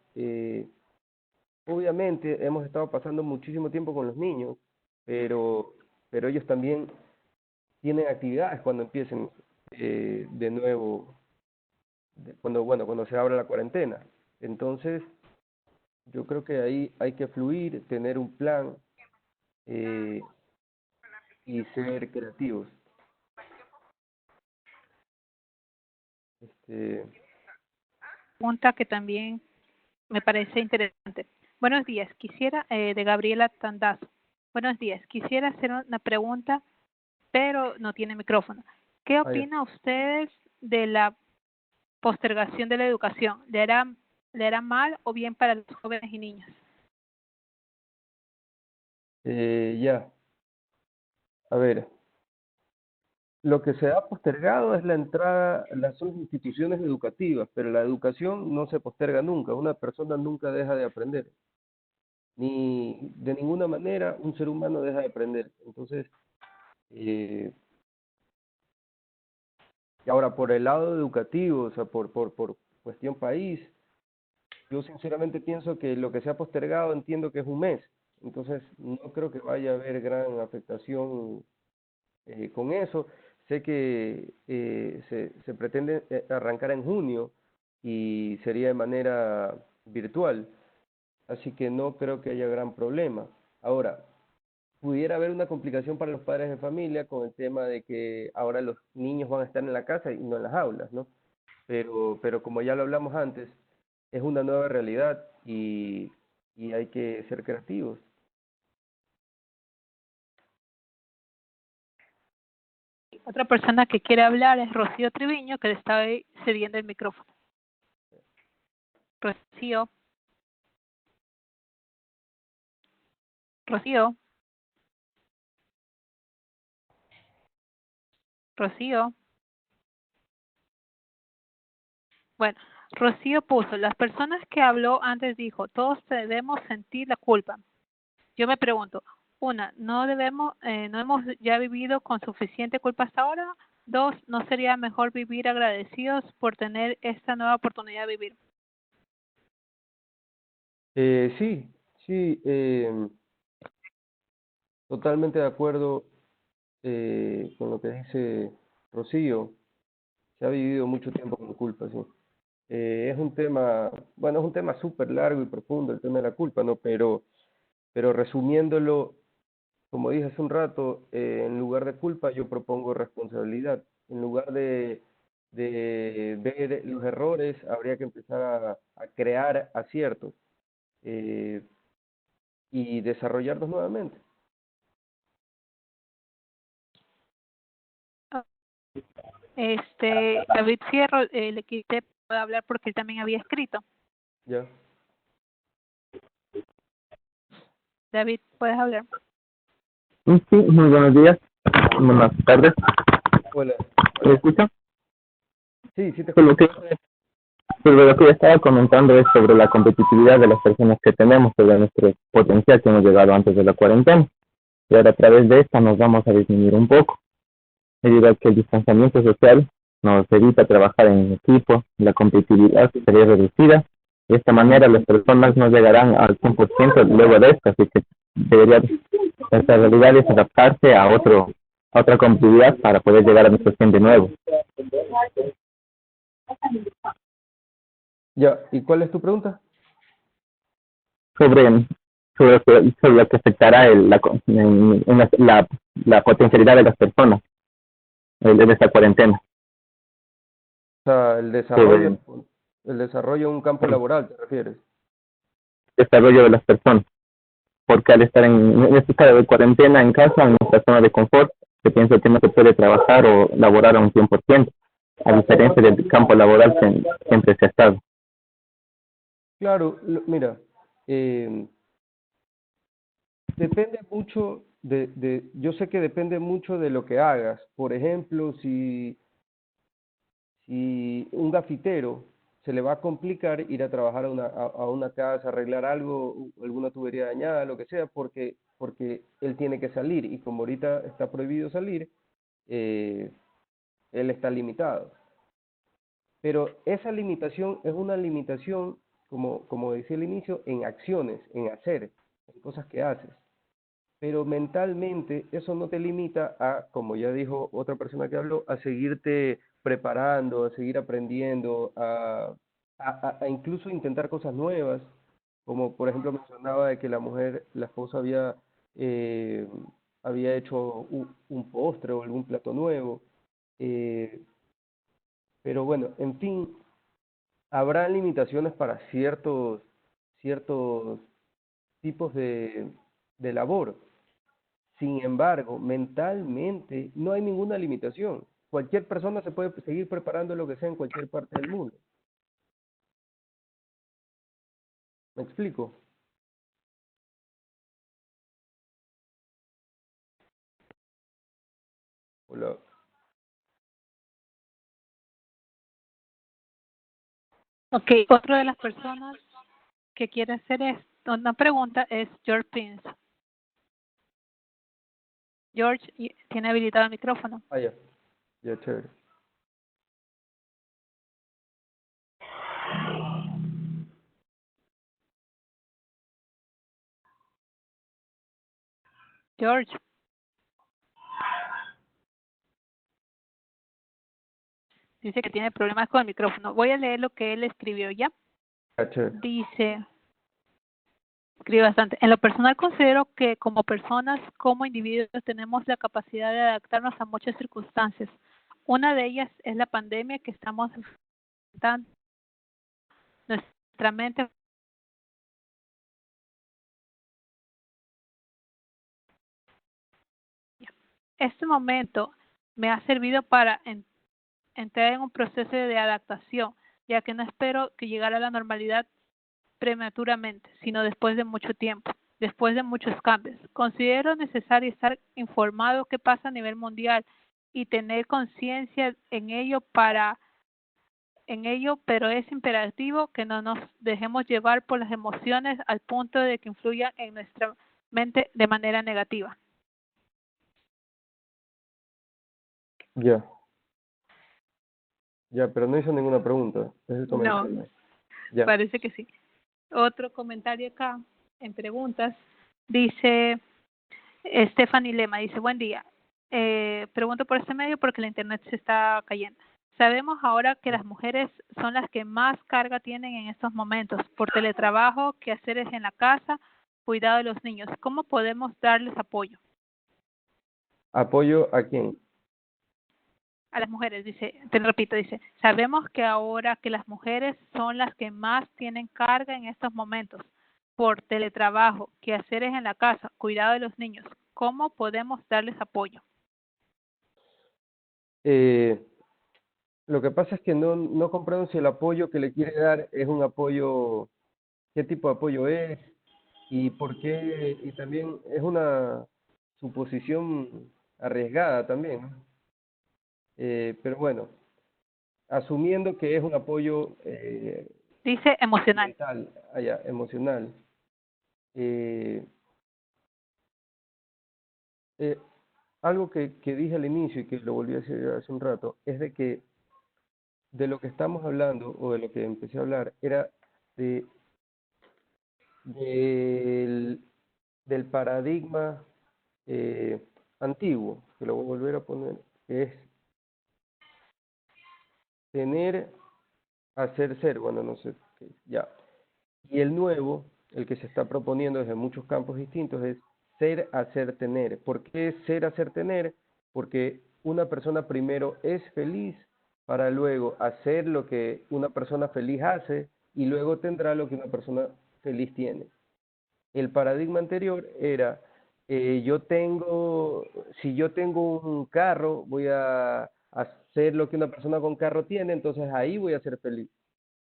Obviamente hemos estado pasando muchísimo tiempo con los niños, pero ellos también tienen actividades cuando empiecen de nuevo, cuando se abra la cuarentena. Entonces, yo creo que ahí hay que fluir, tener un plan y ser creativos. Pregunta que también me parece interesante. Buenos días, de Gabriela Tandazo. Buenos días, quisiera hacer una pregunta, pero no tiene micrófono. ¿Qué opinan ustedes de la postergación de la educación? ¿Le hará mal o bien para los jóvenes y niños? Ya. A ver, lo que se ha postergado es la entrada a las instituciones educativas, pero la educación no se posterga nunca. Una persona nunca deja de aprender. Ni de ninguna manera un ser humano deja de aprender. Entonces, y ahora por el lado educativo, o sea, por cuestión país, yo sinceramente pienso que lo que se ha postergado entiendo que es un mes. Entonces, no creo que vaya a haber gran afectación con eso. Sé que se pretende arrancar en junio y sería de manera virtual, así que no creo que haya gran problema. Ahora, pudiera haber una complicación para los padres de familia con el tema de que ahora los niños van a estar en la casa y no en las aulas, ¿no? Pero como ya lo hablamos antes, es una nueva realidad y hay que ser creativos. Otra persona que quiere hablar es Rocío Triviño, que le está cediendo el micrófono. Rocío. Rocío. Rocío. Bueno, Rocío puso, las personas que habló antes dijo, todos debemos sentir la culpa. Yo me pregunto, una, no hemos ya vivido con suficiente culpa hasta ahora. Dos, ¿no sería mejor vivir agradecidos por tener esta nueva oportunidad de vivir? Sí, totalmente de acuerdo con lo que dice Rocío. Se ha vivido mucho tiempo con culpa, sí. Es un tema, bueno, es un tema súper largo y profundo el tema de la culpa, ¿no? Pero resumiéndolo, como dije hace un rato, en lugar de culpa yo propongo responsabilidad. En lugar de ver los errores, habría que empezar a crear aciertos y desarrollarlos nuevamente. David Fierro, le quité para hablar porque él también había escrito. Ya. David, ¿puedes hablar? Sí, muy buenos días, buenas tardes. Hola. ¿Me escucha? Sí, te Solo escucho. Sobre lo que yo estaba comentando es sobre la competitividad de las personas que tenemos, sobre nuestro potencial que hemos llegado antes de la cuarentena. Y ahora a través de esta nos vamos a disminuir un poco, debido a que el distanciamiento social nos evita trabajar en equipo, la competitividad sería reducida. De esta manera las personas no llegarán al 100% luego de esto, así que debería, nuestra realidad es adaptarse a otra competitividad para poder llegar a nuestro 100 de nuevo. Ya, ¿y cuál es tu pregunta? sobre sobre lo que afectará la potencialidad de las personas en esta cuarentena. O sea, el desarrollo en un campo laboral, ¿te refieres? Desarrollo de las personas, porque al estar en este estado de cuarentena en casa, en nuestra zona de confort, se piensa que no se puede trabajar o laborar a un 100%, a diferencia del campo laboral que siempre se ha estado. Claro, mira, depende mucho yo sé que depende mucho de lo que hagas. Por ejemplo, si un gafitero se le va a complicar ir a trabajar a una casa, arreglar algo, alguna tubería dañada, lo que sea, porque él tiene que salir y como ahorita está prohibido salir, él está limitado. Pero esa limitación es una limitación, como decía al inicio, en acciones, en hacer, en cosas que haces. Pero mentalmente eso no te limita a, como ya dijo otra persona que habló, a seguirte preparando, a seguir aprendiendo, a incluso intentar cosas nuevas, como por ejemplo mencionaba de que la esposa eh, había hecho un postre o algún plato nuevo. eh, pero bueno, en fin, habrá limitaciones para ciertos tipos de labor. Sin embargo, mentalmente no hay ninguna limitación. Cualquier persona se puede seguir preparando lo que sea en cualquier parte del mundo. ¿Me explico? Hola. Ok, otra de las personas que quiere hacer una pregunta es George Prince. George, ¿tiene habilitado el micrófono? Ah, ya. Ya, chévere. George. Dice que tiene problemas con el micrófono. Voy a leer lo que él escribió ya. Ya, chévere. Dice, escribe bastante. En lo personal considero que como personas, como individuos, tenemos la capacidad de adaptarnos a muchas circunstancias. Una de ellas es la pandemia que estamos enfrentando. Nuestra mente este momento me ha servido para entrar en un proceso de adaptación, ya que no espero que llegara a la normalidad prematuramente, sino después de mucho tiempo, después de muchos cambios. Considero necesario estar informado qué pasa a nivel mundial y tener conciencia en ello pero es imperativo que no nos dejemos llevar por las emociones al punto de que influyan en nuestra mente de manera negativa. Ya. Ya, pero no hizo ninguna pregunta. Es el comentario. No, Ya. parece que sí. Otro comentario acá en preguntas dice Stephanie Lema, dice buen día, pregunto por este medio porque la internet se está cayendo. Sabemos ahora que las mujeres son las que más carga tienen en estos momentos por teletrabajo, quehaceres en la casa, cuidado de los niños. ¿Cómo podemos darles apoyo? ¿Apoyo a quién? A las mujeres, dice, te lo repito, dice, sabemos que ahora que las mujeres son las que más tienen carga en estos momentos por teletrabajo, quehaceres en la casa, cuidado de los niños. ¿Cómo podemos darles apoyo? Lo que pasa es que no comprendo si el apoyo que le quiere dar es un apoyo, qué tipo de apoyo es y por qué, y también es una suposición arriesgada también, ¿no? Pero bueno, asumiendo que es un apoyo Dice emocional. mental, emocional. Algo que dije al inicio y que lo volví a decir hace un rato, es de que de lo que estamos hablando, o de lo que empecé a hablar, era del paradigma antiguo, que lo voy a volver a poner, que es tener, hacer, ser, bueno, no sé, ya. Y el nuevo, el que se está proponiendo desde muchos campos distintos, es ser, hacer, tener. ¿Por qué ser, hacer, tener? Porque una persona primero es feliz para luego hacer lo que una persona feliz hace y luego tendrá lo que una persona feliz tiene. El paradigma anterior era, si yo tengo un carro, voy a hacer lo que una persona con carro tiene, entonces ahí voy a ser feliz.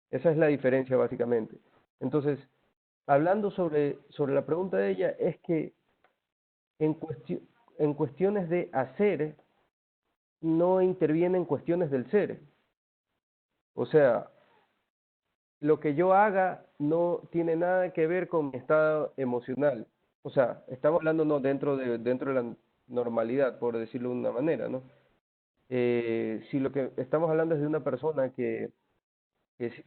Esa es la diferencia básicamente. Entonces, hablando sobre la pregunta de ella, es que en cuestiones de hacer, no intervienen cuestiones del ser. O sea, lo que yo haga no tiene nada que ver con mi estado emocional. O sea, estamos hablando no dentro de la normalidad, por decirlo de una manera, ¿no? Si lo que estamos hablando es de una persona que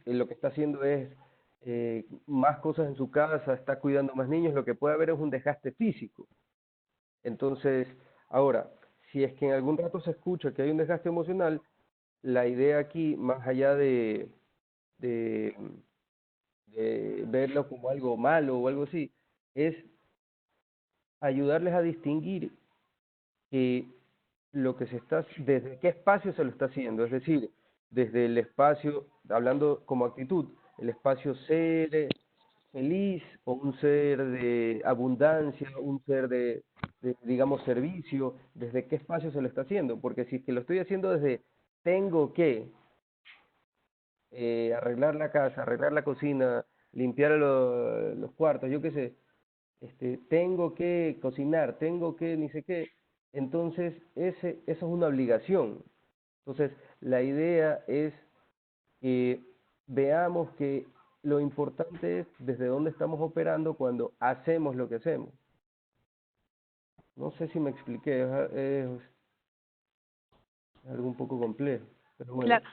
lo que está haciendo es más cosas en su casa, está cuidando más niños, lo que puede haber es un desgaste físico. Entonces, ahora, si es que en algún rato se escucha que hay un desgaste emocional, la idea aquí, más allá de verlo como algo malo o algo así, es ayudarles a distinguir que lo que se está, desde qué espacio se lo está haciendo, es decir, desde el espacio, hablando como actitud, el espacio ser feliz o un ser de abundancia, un ser de digamos, servicio, desde qué espacio se lo está haciendo, porque si es que lo estoy haciendo desde tengo que arreglar la casa, arreglar la cocina, limpiar los cuartos, yo qué sé, tengo que cocinar, tengo que ni sé qué, entonces eso es una obligación. Entonces la idea es que veamos que lo importante es desde dónde estamos operando cuando hacemos lo que hacemos. No sé si me expliqué, es algo un poco complejo, pero bueno. Claro.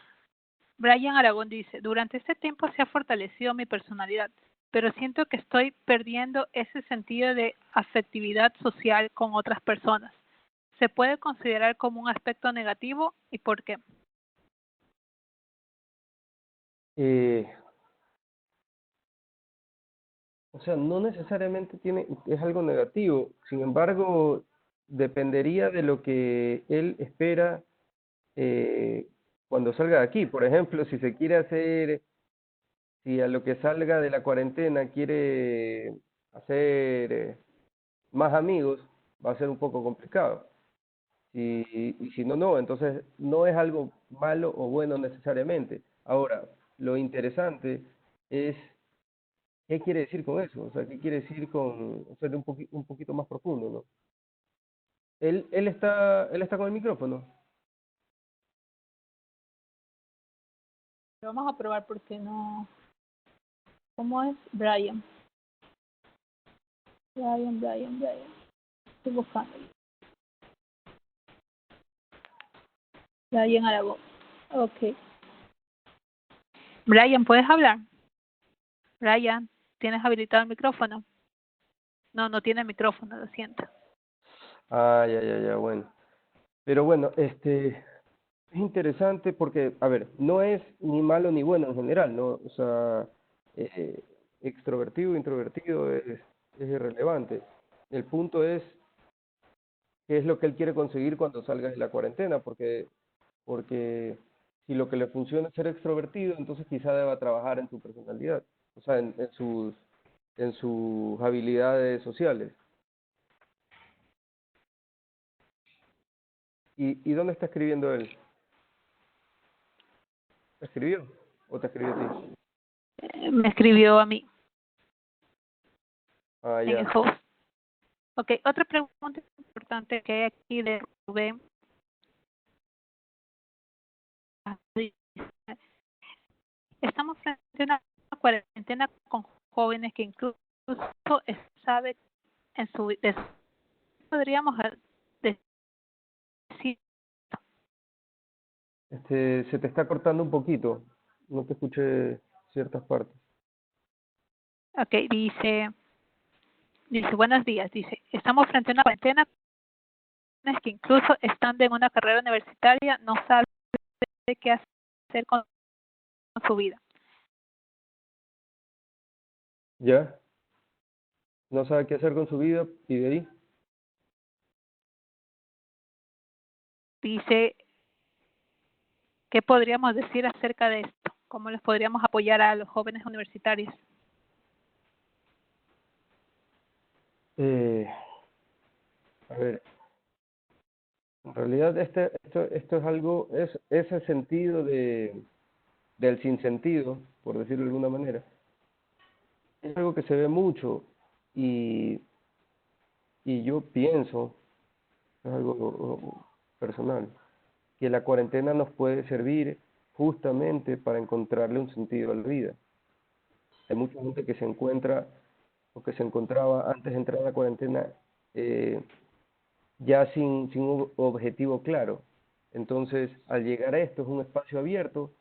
Brian Aragón dice, durante este tiempo se ha fortalecido mi personalidad, pero siento que estoy perdiendo ese sentido de afectividad social con otras personas. ¿Se puede considerar como un aspecto negativo y por qué? O sea, no necesariamente es algo negativo, sin embargo, dependería de lo que él espera cuando salga de aquí. Por ejemplo, si se quiere hacer, si a lo que salga de la cuarentena quiere hacer más amigos, va a ser un poco complicado. Y si no, no, entonces no es algo malo o bueno necesariamente. Ahora, lo interesante es qué quiere decir con eso, o sea, qué quiere decir con ser un poquito más profundo, ¿no? Él está con el micrófono. Vamos a probar porque no... ¿Cómo es? Brian. Estoy buscando. Brian Aragón. Ok. Brian, ¿puedes hablar? Brian, ¿tienes habilitado el micrófono? No, no tiene micrófono, lo siento. Ah, ya, bueno. Pero bueno, es interesante porque, a ver, no es ni malo ni bueno en general, ¿no? O sea, extrovertido, introvertido es irrelevante. El punto es qué es lo que él quiere conseguir cuando salga de la cuarentena, porque si lo que le funciona es ser extrovertido, entonces quizá deba trabajar en su personalidad, o sea, en sus habilidades sociales. ¿Y dónde está escribiendo él? ¿Te escribió o te escribió a ti? Me escribió a mí Ah, en ya. el host. Ok, otra pregunta importante que hay aquí de Rubén. estamos frente a una cuarentena con jóvenes que incluso sabe en su podríamos decir. Se te está cortando un poquito, no te escuché ciertas partes. Okay, dice buenos días, dice, estamos frente a una cuarentena que incluso estando en una carrera universitaria no sabe qué hacer con su vida. ¿Ya? No sabe qué hacer con su vida y de ahí. Dice, ¿qué podríamos decir acerca de esto? ¿Cómo les podríamos apoyar a los jóvenes universitarios? A ver, en realidad esto es algo, es ese sentido del sinsentido, por decirlo de alguna manera, es algo que se ve mucho y yo pienso, es algo personal, que la cuarentena nos puede servir justamente para encontrarle un sentido a la vida. Hay mucha gente que se encuentra o que se encontraba antes de entrar a la cuarentena ya sin un objetivo claro. Entonces, al llegar a esto, es un espacio abierto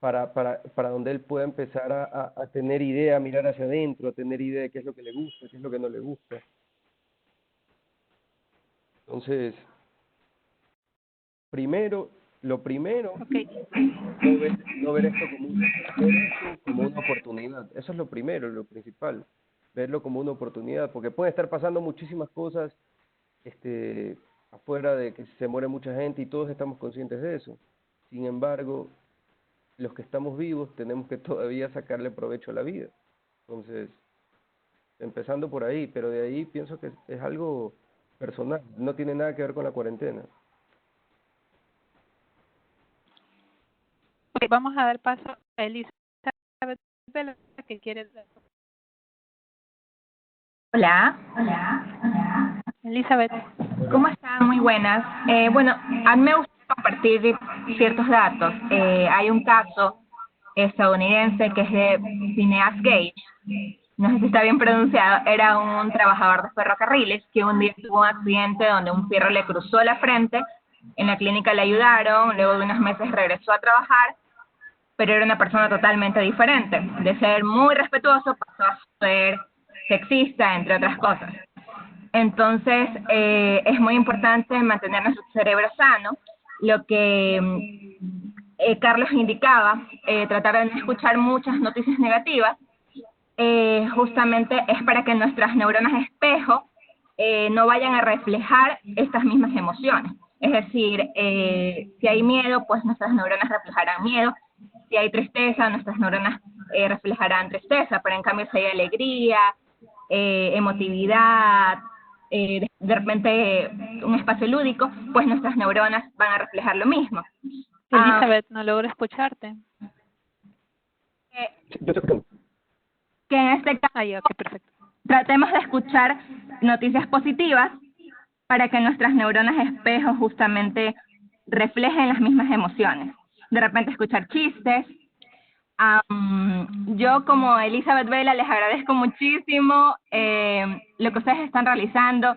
para donde él pueda empezar a tener idea, a mirar hacia adentro, a tener idea de qué es lo que le gusta, qué es lo que no le gusta. Entonces, lo primero, okay, no ver esto como una oportunidad. Eso es lo primero, lo principal. Verlo como una oportunidad, porque pueden estar pasando muchísimas cosas afuera de que se muere mucha gente y todos estamos conscientes de eso. Sin embargo, los que estamos vivos tenemos que todavía sacarle provecho a la vida. Entonces, empezando por ahí, pero de ahí pienso que es algo personal, no tiene nada que ver con la cuarentena. Okay, vamos a dar paso a Elizabeth, que quiere. Hola. Elizabeth. ¿Cómo están? Muy buenas. Bueno, a mí me gusta compartir ciertos datos. Hay un caso estadounidense que es de Phineas Gage. No sé si está bien pronunciado. Era un trabajador de ferrocarriles que un día tuvo un accidente donde un fierro le cruzó la frente. En la clínica le ayudaron. Luego de unos meses regresó a trabajar, pero era una persona totalmente diferente. De ser muy respetuoso pasó a ser sexista, entre otras cosas. Entonces, es muy importante mantener nuestro cerebro sano. Lo que Carlos indicaba, tratar de no escuchar muchas noticias negativas, justamente es para que nuestras neuronas espejo no vayan a reflejar estas mismas emociones. Es decir, si hay miedo, pues nuestras neuronas reflejarán miedo. Si hay tristeza, nuestras neuronas reflejarán tristeza, pero en cambio si hay alegría, emotividad, de repente un espacio lúdico, pues nuestras neuronas van a reflejar lo mismo. Elizabeth, no logro escucharte. Que en este caso okay, perfecto. Tratemos de escuchar noticias positivas para que nuestras neuronas espejo justamente reflejen las mismas emociones. De repente escuchar chistes. Yo como Elizabeth Vela les agradezco muchísimo lo que ustedes están realizando,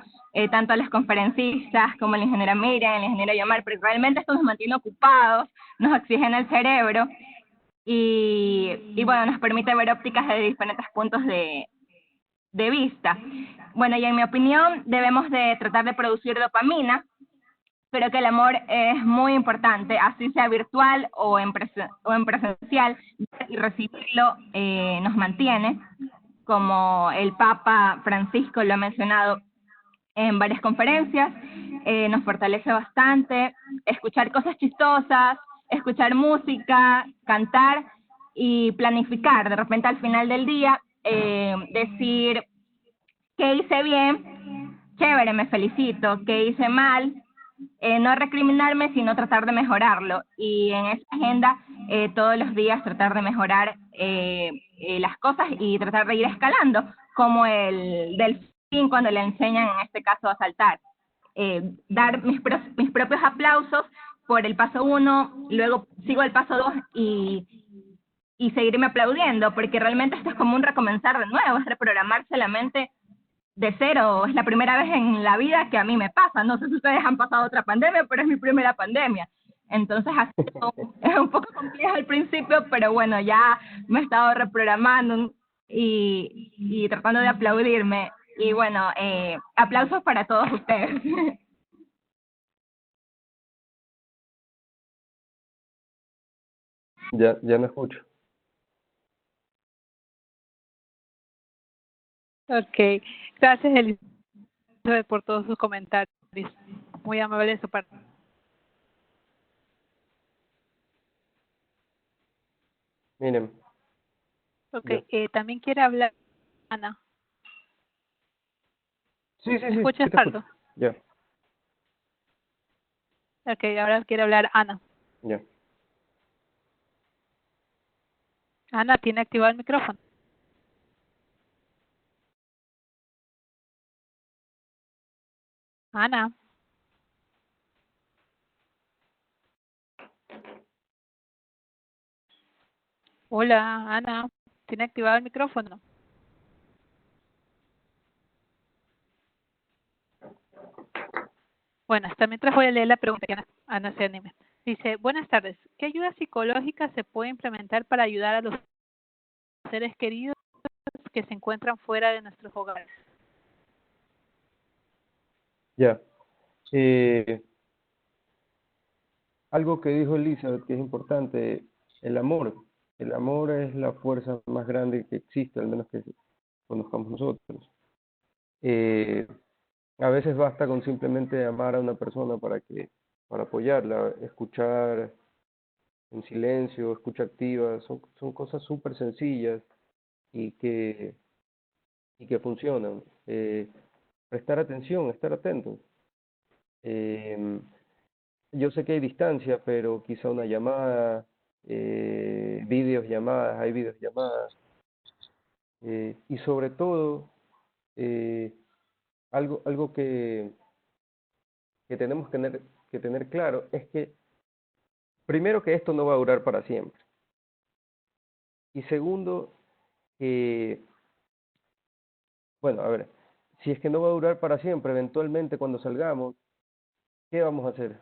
tanto los conferencistas como la ingeniera Miriam, el ingeniero Yomar, porque realmente esto nos mantiene ocupados, nos oxigena el cerebro y bueno, nos permite ver ópticas de diferentes puntos de vista. Bueno, y en mi opinión debemos de tratar de producir dopamina. Creo que el amor es muy importante, así sea virtual o en presencial, y recibirlo nos mantiene, como el Papa Francisco lo ha mencionado en varias conferencias, nos fortalece bastante, escuchar cosas chistosas, escuchar música, cantar y planificar, de repente al final del día, decir, ¿qué hice bien? Chévere, me felicito. ¿Qué hice mal? No recriminarme, sino tratar de mejorarlo. Y en esa agenda, todos los días tratar de mejorar las cosas y tratar de ir escalando, como el delfín cuando le enseñan, en este caso, a saltar. Dar mis propios aplausos por el paso 1, luego sigo el paso 2 y seguirme aplaudiendo, porque realmente esto es como un recomenzar de nuevo, es reprogramarse la mente de cero. Es la primera vez en la vida que a mí me pasa. No sé si ustedes han pasado otra pandemia, pero es mi primera pandemia. Entonces es un poco complejo al principio, pero bueno, ya me he estado reprogramando y tratando de aplaudirme. Y bueno, aplausos para todos ustedes. Ya no escucho. Ok, gracias Elizabeth por todos sus comentarios. Muy amable de su parte. Miren, Ok, ya. también quiere hablar Ana. Sí, ¿Me escuchas, sí te escucho. Carlos? Ya, Ok, ahora quiere hablar Ana. ya. Ana, ¿tiene activado el micrófono? Ana. Hola, Ana. ¿Tiene activado el micrófono? Bueno, hasta mientras voy a leer la pregunta que Ana se anime. Dice, buenas tardes. ¿Qué ayuda psicológica se puede implementar para ayudar a los seres queridos que se encuentran fuera de nuestros hogares? Ya. Algo que dijo Elizabeth que es importante, el amor. El amor es la fuerza más grande que existe, al menos que conozcamos nosotros. A veces basta con simplemente amar a una persona para apoyarla, escuchar en silencio, escucha activa, son cosas súper sencillas y que funcionan. Prestar atención, estar atentos. Yo sé que hay distancia, pero quizá una llamada, videollamadas, hay videollamadas, y sobre todo, algo que tenemos que tener claro es que, primero, que esto no va a durar para siempre, y segundo, que, bueno, a ver, si es que no va a durar para siempre, eventualmente cuando salgamos, ¿qué vamos a hacer?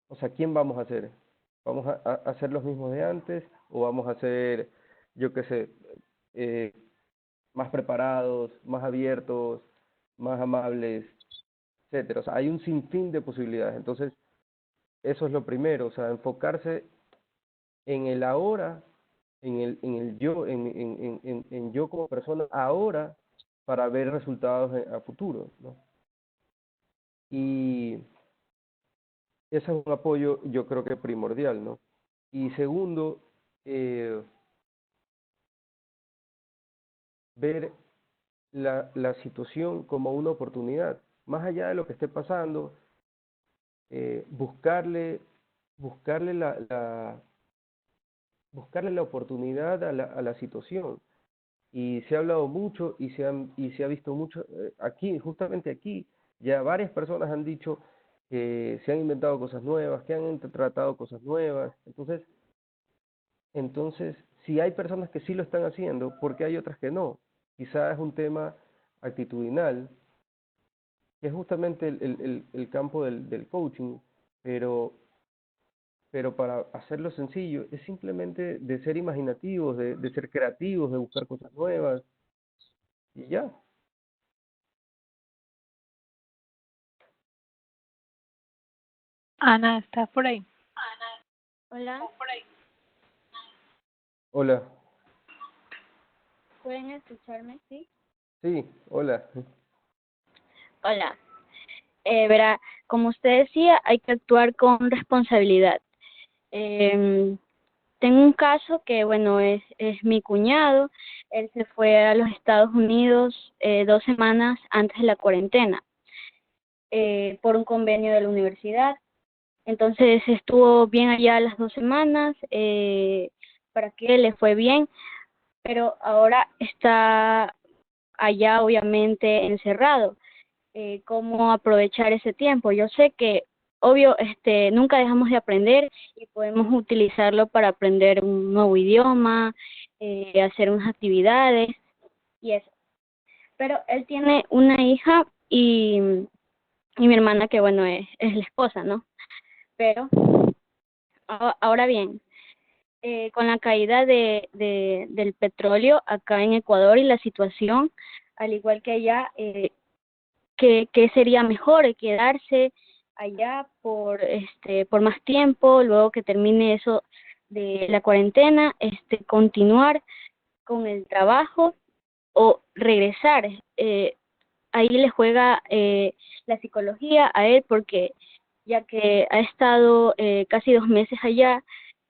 O sea, ¿quién vamos a ser? ¿Vamos a ser los mismos de antes o vamos a ser, yo qué sé, eh, más preparados, más abiertos, más amables, etcétera? O sea, hay un sinfín de posibilidades. Entonces, eso es lo primero, o sea, enfocarse en el ahora, en el yo, en yo como persona ahora para ver resultados a futuro, ¿no? Y ese es un apoyo, yo creo que primordial, ¿no? Y segundo, ver la situación como una oportunidad. Más allá de lo que esté pasando, buscarle buscarle la oportunidad a la situación. Y se ha hablado mucho y se ha visto mucho aquí, justamente aquí, ya varias personas han dicho que se han inventado cosas nuevas, que han tratado cosas nuevas. Entonces, si hay personas que sí lo están haciendo, ¿por qué hay otras que no? Quizás es un tema actitudinal, que es justamente el campo del coaching, pero, pero para hacerlo sencillo, es simplemente de ser imaginativos, de ser creativos, de buscar cosas nuevas, y ya. Ana, ¿estás por ahí? Hola, Hola, ¿pueden escucharme? Sí. sí, hola. Hola. Verá, como usted decía, hay que actuar con responsabilidad. Tengo un caso que, bueno, es mi cuñado. Él se fue a los Estados Unidos 2 semanas antes de la cuarentena por un convenio de la universidad. Entonces estuvo bien allá las 2 semanas, para que le fue bien, pero ahora está allá obviamente encerrado. ¿Cómo aprovechar ese tiempo? Yo sé que obvio, nunca dejamos de aprender y podemos utilizarlo para aprender un nuevo idioma, hacer unas actividades y eso. Pero él tiene una hija y mi hermana que bueno es la esposa, ¿no? Pero ahora bien, con la caída del petróleo acá en Ecuador y la situación, al igual que allá, ¿qué sería mejor? Quedarse allá por más tiempo, luego que termine eso de la cuarentena, continuar con el trabajo o regresar. Ahí le juega la psicología a él porque ya que ha estado casi 2 meses allá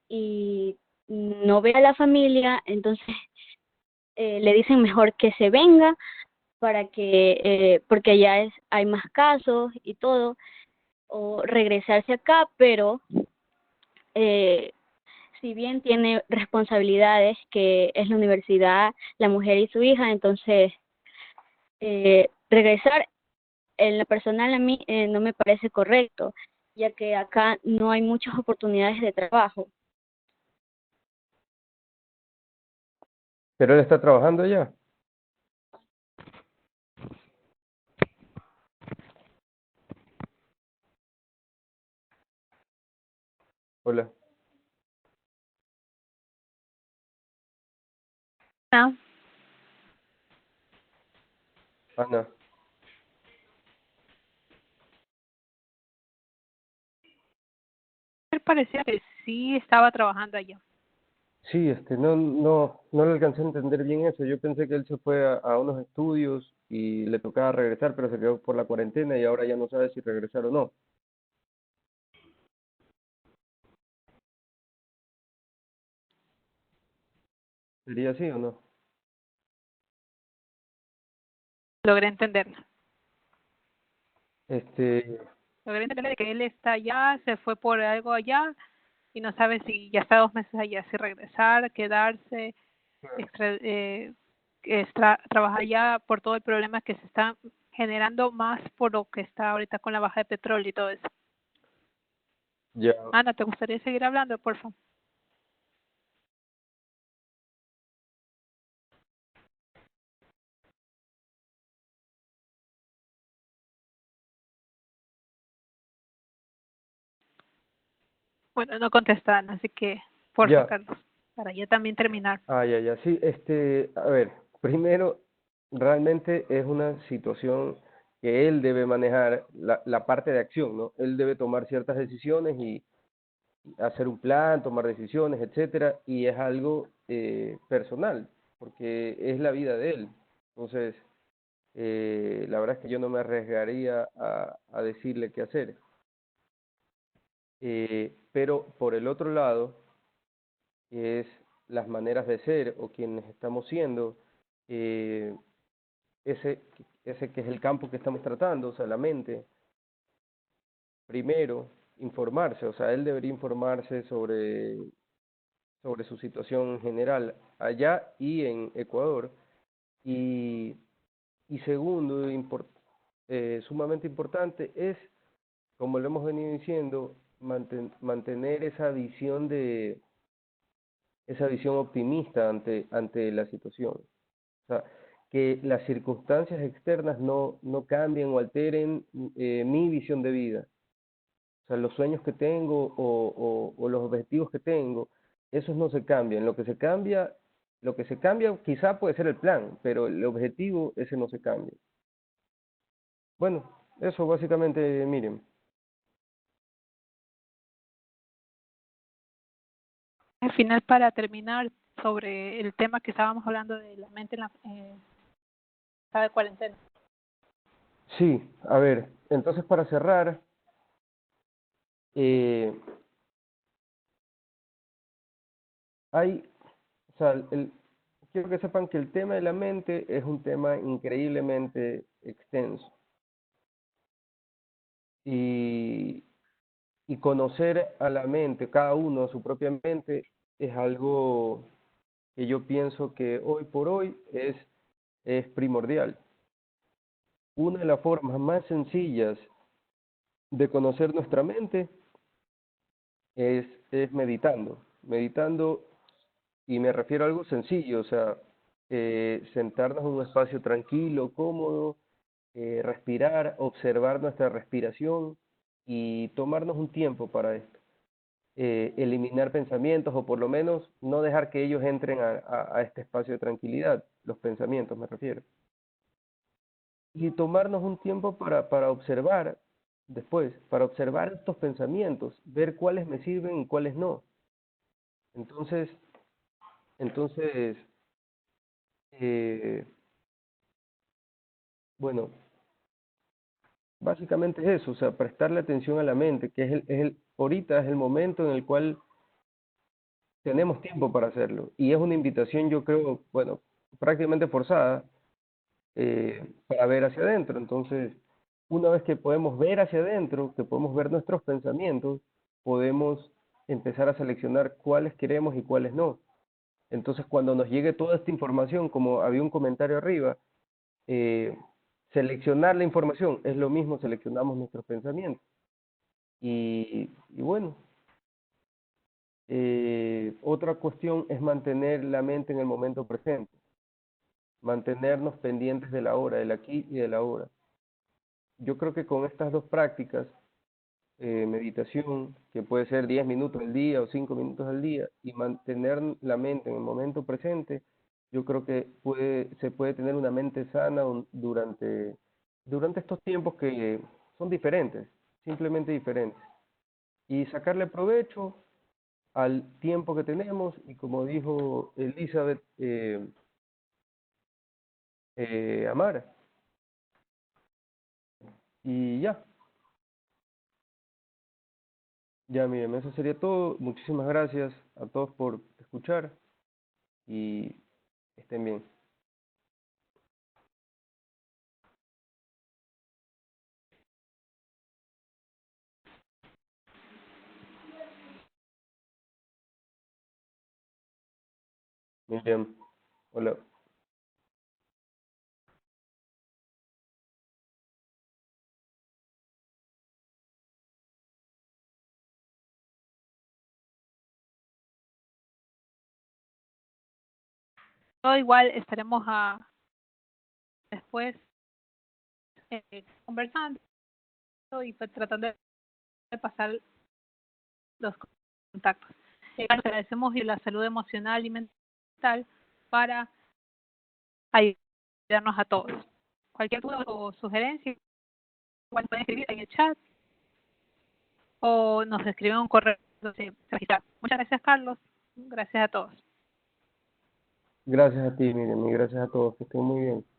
y no ve a la familia, entonces le dicen mejor que se venga para que, porque allá hay más casos y todo, o regresarse acá, pero si bien tiene responsabilidades que es la universidad, la mujer y su hija, entonces regresar en lo personal a mí no me parece correcto, ya que acá no hay muchas oportunidades de trabajo. Pero él está trabajando ya. Hola. No. Ana. Él parecía que sí estaba trabajando allá. Sí, no le alcancé a entender bien eso. Yo pensé que él se fue a unos estudios y le tocaba regresar, pero se quedó por la cuarentena y ahora ya no sabe si regresar o no. ¿Sería así o no? Logré entenderlo. Este, Logré entender que él está allá, se fue por algo allá y no sabe si ya está 2 meses allá, si regresar, quedarse, trabajar allá por todo el problema que se está generando más por lo que está ahorita con la baja de petróleo y todo eso. ya. Ana, ¿te gustaría seguir hablando, por favor? Bueno, no contestan, así que por Ya. Carlos, para yo también terminar. Ya. Sí, a ver, primero, realmente es una situación que él debe manejar la parte de acción, ¿no? Él debe tomar ciertas decisiones y hacer un plan, tomar decisiones, etcétera, y es algo personal, porque es la vida de él. Entonces, la verdad es que yo no me arriesgaría a decirle qué hacer. Pero por el otro lado, es las maneras de ser o quienes estamos siendo, eh, ese, ese que es el campo que estamos tratando, o sea, la mente, primero, informarse, o sea, él debería informarse sobre su situación en general allá y en Ecuador, y, y segundo, sumamente importante, es, como lo hemos venido diciendo, mantener esa visión optimista ante la situación. O sea, que las circunstancias externas no cambien o alteren mi visión de vida. O sea, los sueños que tengo o los objetivos que tengo, esos no se cambian. Lo que se cambia quizá puede ser el plan, pero el objetivo ese no se cambia. Bueno, eso básicamente, miren. Al final, para terminar sobre el tema que estábamos hablando de la mente en la estado de cuarentena. Sí, a ver, entonces para cerrar, o sea, quiero que sepan que el tema de la mente es un tema increíblemente extenso. Y, y conocer a la mente, cada uno a su propia mente, es algo que yo pienso que hoy por hoy es primordial. Una de las formas más sencillas de conocer nuestra mente es meditando. Meditando, y me refiero a algo sencillo, o sea, sentarnos en un espacio tranquilo, cómodo, respirar, observar nuestra respiración y tomarnos un tiempo para esto. Eliminar pensamientos, o por lo menos no dejar que ellos entren a este espacio de tranquilidad, los pensamientos me refiero. Y tomarnos un tiempo para observar después, para observar estos pensamientos, ver cuáles me sirven y cuáles no. Entonces, bueno, básicamente es eso, o sea, prestarle atención a la mente, que ahorita es el momento en el cual tenemos tiempo para hacerlo. Y es una invitación, yo creo, bueno, prácticamente forzada, para ver hacia adentro. Entonces, una vez que podemos ver hacia adentro, que podemos ver nuestros pensamientos, podemos empezar a seleccionar cuáles queremos y cuáles no. Entonces, cuando nos llegue toda esta información, como había un comentario arriba, seleccionar la información es lo mismo, seleccionamos nuestros pensamientos. Y bueno, otra cuestión es mantener la mente en el momento presente, mantenernos pendientes de la hora, del aquí y de la ahora. Yo creo que con estas dos prácticas, meditación, que puede ser 10 minutos al día o 5 minutos al día, y mantener la mente en el momento presente, yo creo que se puede tener una mente sana durante estos tiempos que son diferentes, simplemente diferentes, y sacarle provecho al tiempo que tenemos, y como dijo Elizabeth, amar, y ya. Ya, miren, eso sería todo. Muchísimas gracias a todos por escuchar y estén bien. Miriam, hola. Todo igual estaremos después conversando y pues, tratando de pasar los contactos. Agradecemos y la salud emocional y mental para ayudarnos a todos. Cualquier duda o sugerencia, igual pueden escribir en el chat o nos escriben un correo. Muchas gracias, Carlos. Gracias a todos. Gracias a ti, Miriam, y gracias a todos. Que estén muy bien.